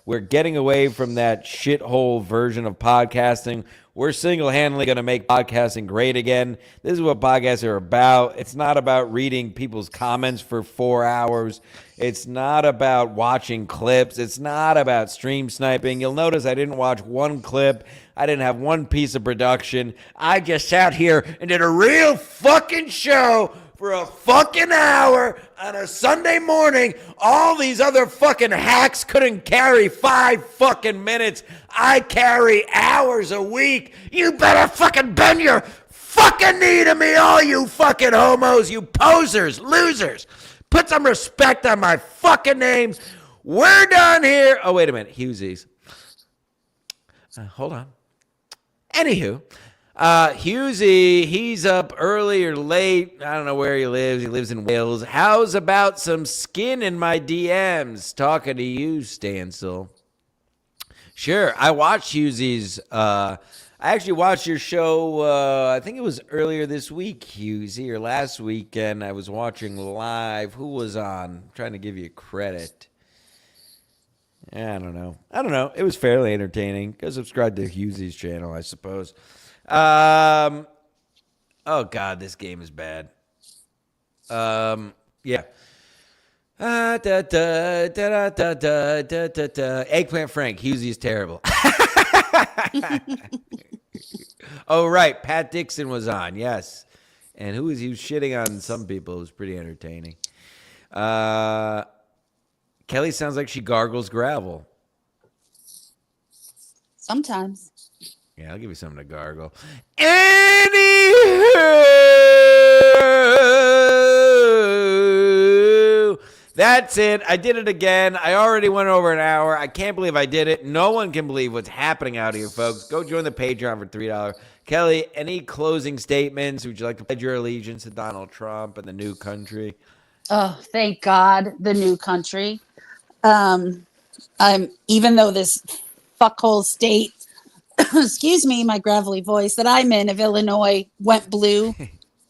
we're getting away from that shithole version of podcasting. We're single-handedly going to make podcasting great again. This is what podcasts are about. It's not about reading people's comments for 4 hours. It's not about watching clips. It's not about stream sniping. You'll notice I didn't watch one clip. I didn't have one piece of production. I just sat here and did a real fucking show for a fucking hour on a Sunday morning. All these other fucking hacks couldn't carry 5 fucking minutes. I carry hours a week. You better fucking bend your fucking knee to me, all you fucking homos, you posers, losers. Put some respect on my fucking names. We're done here. Oh, wait a minute. Hughesies. Hold on. Anywho, Husey, he's up early or late. I don't know where he lives. He lives in Wales. How's about some skin in my DMs? Talking to you, Stancil. Sure. I watched Husey's. I actually watched your show. I think it was earlier this week, Husey, or last weekend. I was watching live. Who was on? I'm trying to give you credit. I don't know. It was fairly entertaining. Go subscribe to Husey's channel, I suppose. Oh God, this game is bad. Yeah. Eggplant Frank. Husey is terrible. Oh right, Pat Dixon was on. Yes, and who was he was shitting on some people? It was pretty entertaining. Kelly sounds like she gargles gravel. Sometimes. Yeah, I'll give you something to gargle. Anywho, that's it. I did it again. I already went over an hour. I can't believe I did it. No one can believe what's happening out here, folks. Go join the Patreon for $3. Kelly, any closing statements? Would you like to pledge your allegiance to Donald Trump and the new country? Oh, thank God, the new country. Even though this fuckhole state, excuse me, my gravelly voice that I'm in of Illinois went blue.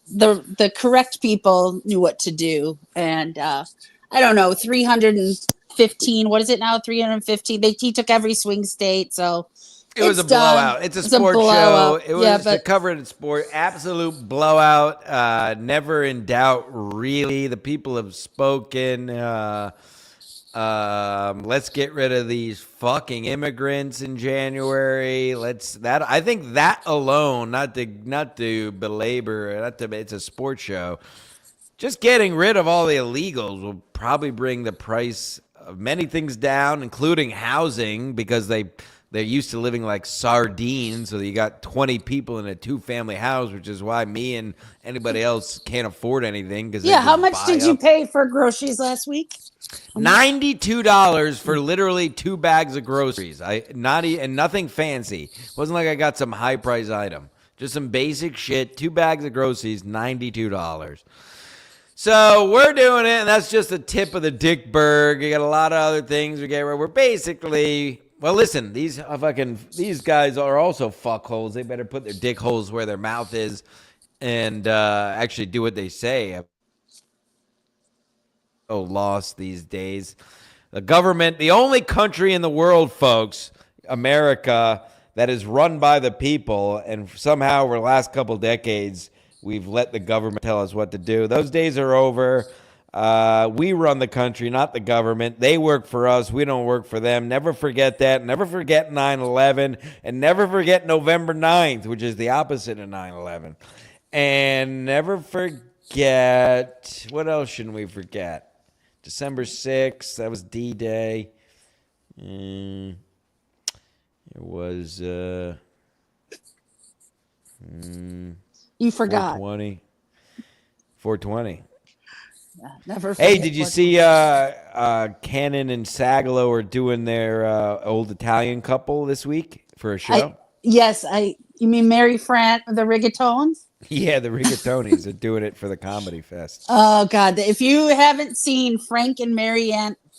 The correct people knew what to do, and I don't know, 315. What is it now? 315. He took every swing state, so it was a blowout. It's a sports show. It was to cover it in sport. Absolute blowout. Never in doubt, really. The people have spoken. Let's get rid of these fucking immigrants in January. I think that alone, not to belabor, it's a sports show. Just getting rid of all the illegals will probably bring the price of many things down, including housing, because they're used to living like sardines. So you got 20 people in a 2-family house, which is why me and anybody else can't afford anything. Yeah, how much did you pay for groceries last week? $92 for literally 2 bags of groceries. And nothing fancy. It wasn't like I got some high price item. Just some basic shit. 2 bags of groceries, $92. So we're doing it, and that's just the tip of the Dick Berg. You got a lot of other things we get. We're basically, well, listen, these guys are also fuckholes. They better put their dick holes where their mouth is and actually do what they say. Lost these days. The government, the only country in the world, folks, America, that is run by the people, and somehow over the last couple decades, we've let the government tell us what to do. Those days are over. We run the country, not the government. They work for us. We don't work for them. Never forget that. Never forget 9/11. And never forget November 9th, which is the opposite of 9/11. And never forget, what else shouldn't we forget? December 6th, that was D-Day. It was... You forgot. 420. Yeah, never forget. Hey, did you see Cannon and Sagalo are doing their old Italian couple this week for a show? Yes, you mean Mary Fran, the Rigatones? Yeah, the Rigatonis are doing it for the Comedy Fest. Oh God! If you haven't seen Frank and Mary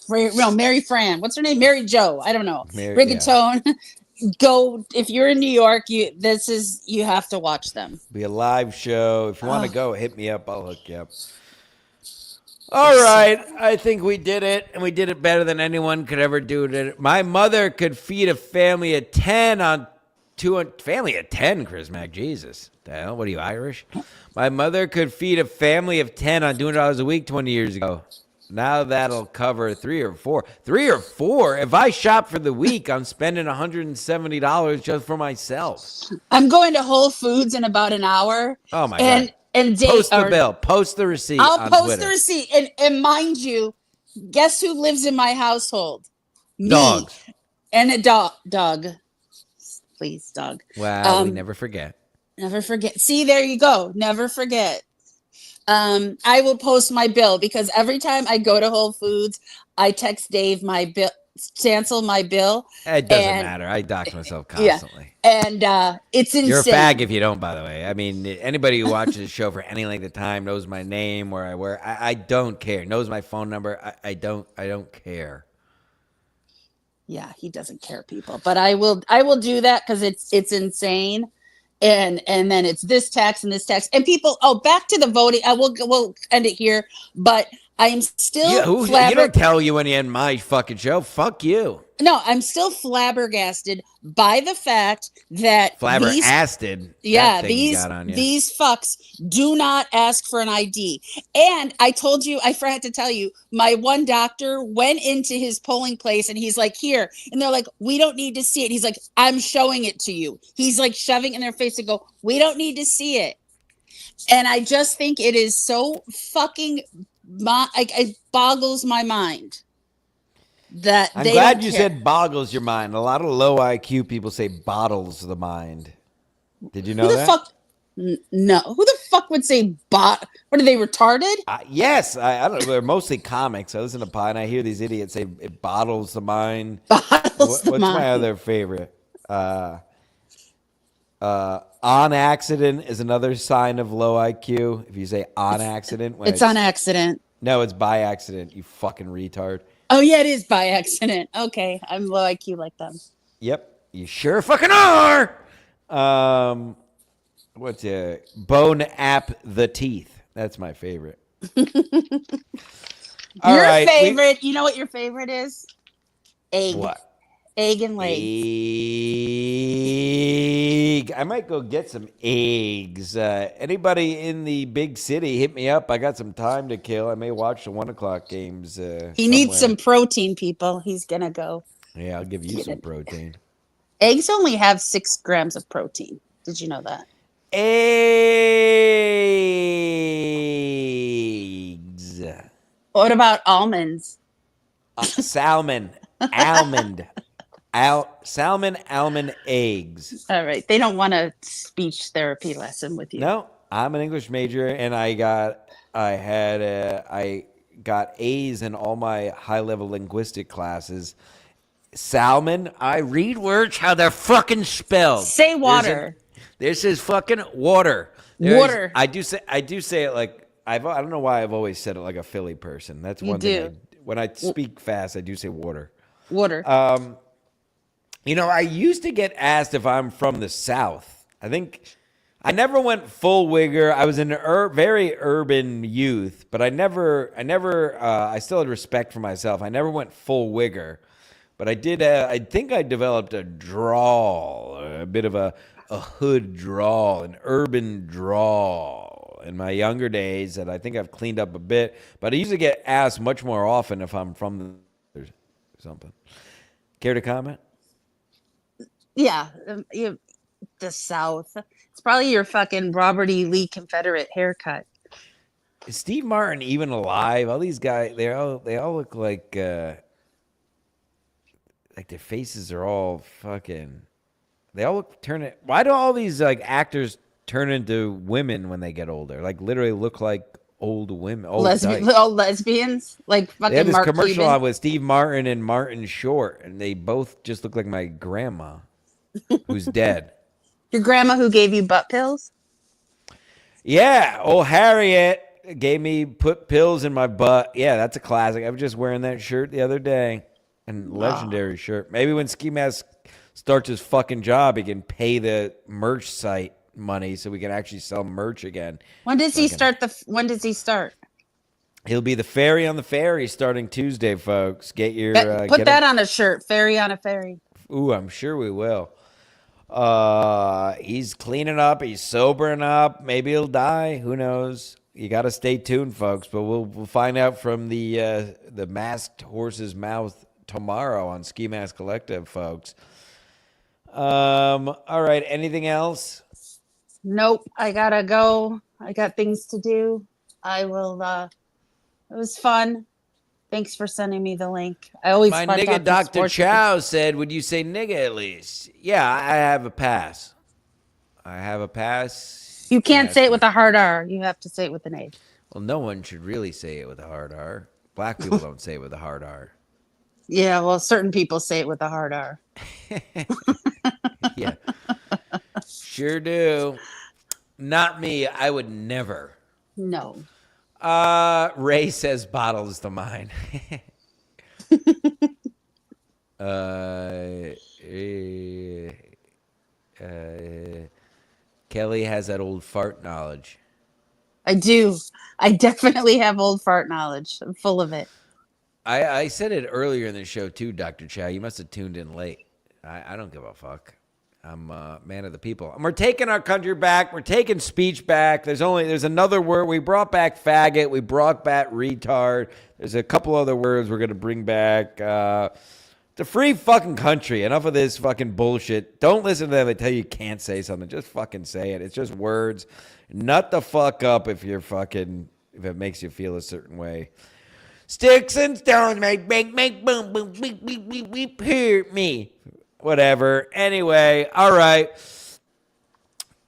Fran, what's her name? Mary Jo. I don't know. Rigatone. Yeah. Go if you're in New York. You have to watch them. Be a live show. If you want to go, hit me up. I'll hook you up. All right, I think we did it, and we did it better than anyone could ever do it. My mother could feed a family of 10 on 200. Family of 10, Chris Mack. Jesus, the hell? What are you, Irish? My mother could feed a family of 10 on $200 a week 20 years ago. Now that'll cover 3 or 4. 3 or 4? If I shop for the week, I'm spending $170 just for myself. I'm going to Whole Foods in about an hour. Oh my God. And post the bill. Post the receipt. I'll post Twitter. the receipt. And mind you, guess who lives in my household? Me. Dogs. And a dog. Please, dog. Wow, we never forget. Never forget. See, there you go. Never forget. I will post my bill because every time I go to Whole Foods, I text Dave my bill. cancel my bill. It doesn't And- matter. I dox myself Yeah. constantly. And it's insane. You're a fag if you don't, by the way. I mean, anybody who watches the show for any length of time knows my name, where I work. I don't care. Knows my phone number. I don't care. Yeah, he doesn't care, people. But I will do that because it's insane. And then it's this tax and this tax. And people, back to the voting. We'll end it here. But I'm still You don't tell you when you end my fucking show. Fuck you. No, I'm still flabbergasted by the fact that Flabbergasted. These fucks do not ask for an ID. And I forgot to tell you, my one doctor went into his polling place and he's like, here. And they're like, we don't need to see it. He's like, I'm showing it to you. He's like shoving it in their face to go, we don't need to see it. And I just think it is so fucking, it boggles my mind. I'm glad you said boggles your mind. A lot of low IQ people say bottles the mind. Did you know that? Fuck? No. Who the fuck would say What are they, retarded? Yes. I don't know. They're mostly comics. I listen to Pi and I hear these idiots say it bottles the mind. What's my other favorite? On accident is another sign of low IQ. If you say on accident. It's on accident. No, it's by accident, you fucking retard. Oh, yeah, it is by accident. Okay, I'm low IQ like them. Yep, you sure fucking are. What's Bone App the Teeth? That's my favorite. Your favorite, you know what your favorite is? Egg. What? Egg and legs. Egg. I might go get some eggs. Anybody in the big city, hit me up. I got some time to kill. I may watch the 1:00 games. He needs some protein, people. He's going to go. Yeah, I'll give you some protein. Eggs only have 6 grams of protein. Did you know that? Eggs. What about almonds? Salmon. Salmon, almond, eggs. All right. They don't want a speech therapy lesson with you. No, I'm an English major, and I got A's in all my high-level linguistic classes. Salmon, I read words how they're fucking spelled. Say water. This is fucking water. Water. I do say it like I don't know why I've always said it like a Philly person. That's one thing. When I speak fast, I do say water. Water. I used to get asked if I'm from the South. I think I never went full wigger. I was an very urban youth, but I still had respect for myself. I never went full wigger, but I did. I think I developed a drawl, a bit of a hood drawl, an urban drawl in my younger days that I think I've cleaned up a bit. But I used to get asked much more often if I'm from something. Care to comment? Yeah, the South. It's probably your fucking Robert E. Lee Confederate haircut. Is Steve Martin even alive? All these guys, they all look like their faces are all fucking. They all why do all these actors turn into women when they get older? Like literally look like old women, old lesbians, like fucking. They had this Mark commercial Cuban. on with Steve Martin and Martin Short, and they both just look like my grandma, who's dead. Your grandma who gave you butt pills? Yeah, old Harriet put pills in my butt. Yeah, that's a classic. I was just wearing that shirt the other day, and legendary shirt. Maybe when Ski Mask starts his fucking job, he can pay the merch site money so we can actually sell merch again. When does he start? He'll be the fairy on the ferry starting Tuesday, folks. Get your put that on a shirt. Ferry on a ferry. Ooh, I'm sure we will. He's cleaning up. He's sobering up. Maybe he'll die. Who knows? You got to stay tuned, folks. But we'll find out from the masked horse's mouth tomorrow on Ski Mask Collective, folks. All right. Anything else? Nope. I gotta go. I got things to do. I will. It was fun. Thanks for sending me the link. My nigga Dr. Chow said, would you say nigga at least? Yeah, I have a pass. You can't say it with a hard R. You have to say it with an A. Well, no one should really say it with a hard R. Black people don't say it with a hard R. Yeah, well, certain people say it with a hard R. Yeah, sure do. Not me. I would never. No. Ray says bottles the mine. Eh, Kelly has that old fart knowledge. I do. I definitely have old fart knowledge. I'm full of it. I said it earlier in the show too, Dr. Chow. You must have tuned in late. I don't give a fuck. I'm a man of the people. And we're taking our country back. We're taking speech back. There's another word. We brought back faggot. We brought back retard. There's a couple other words we're going to bring back. It's a free fucking country. Enough of this fucking bullshit. Don't listen to them. They tell you can't say something. Just fucking say it. It's just words. Nut the fuck up if it makes you feel a certain way. Sticks and stones make boom, boom, weep, weep, weep, weep, hurt me. Whatever. Anyway, all right.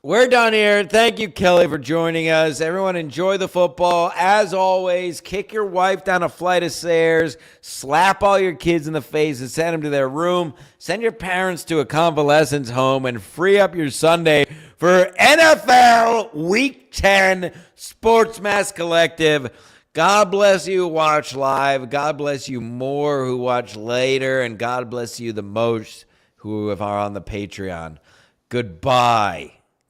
We're done here. Thank you, Kelly, for joining us. Everyone, enjoy the football. As always, kick your wife down a flight of stairs, slap all your kids in the face and send them to their room. Send your parents to a convalescence home and free up your Sunday for NFL Week 10 Sports Mass Collective. God bless you who watch live. God bless you more who watch later. And God bless you the most who are on the Patreon. Goodbye.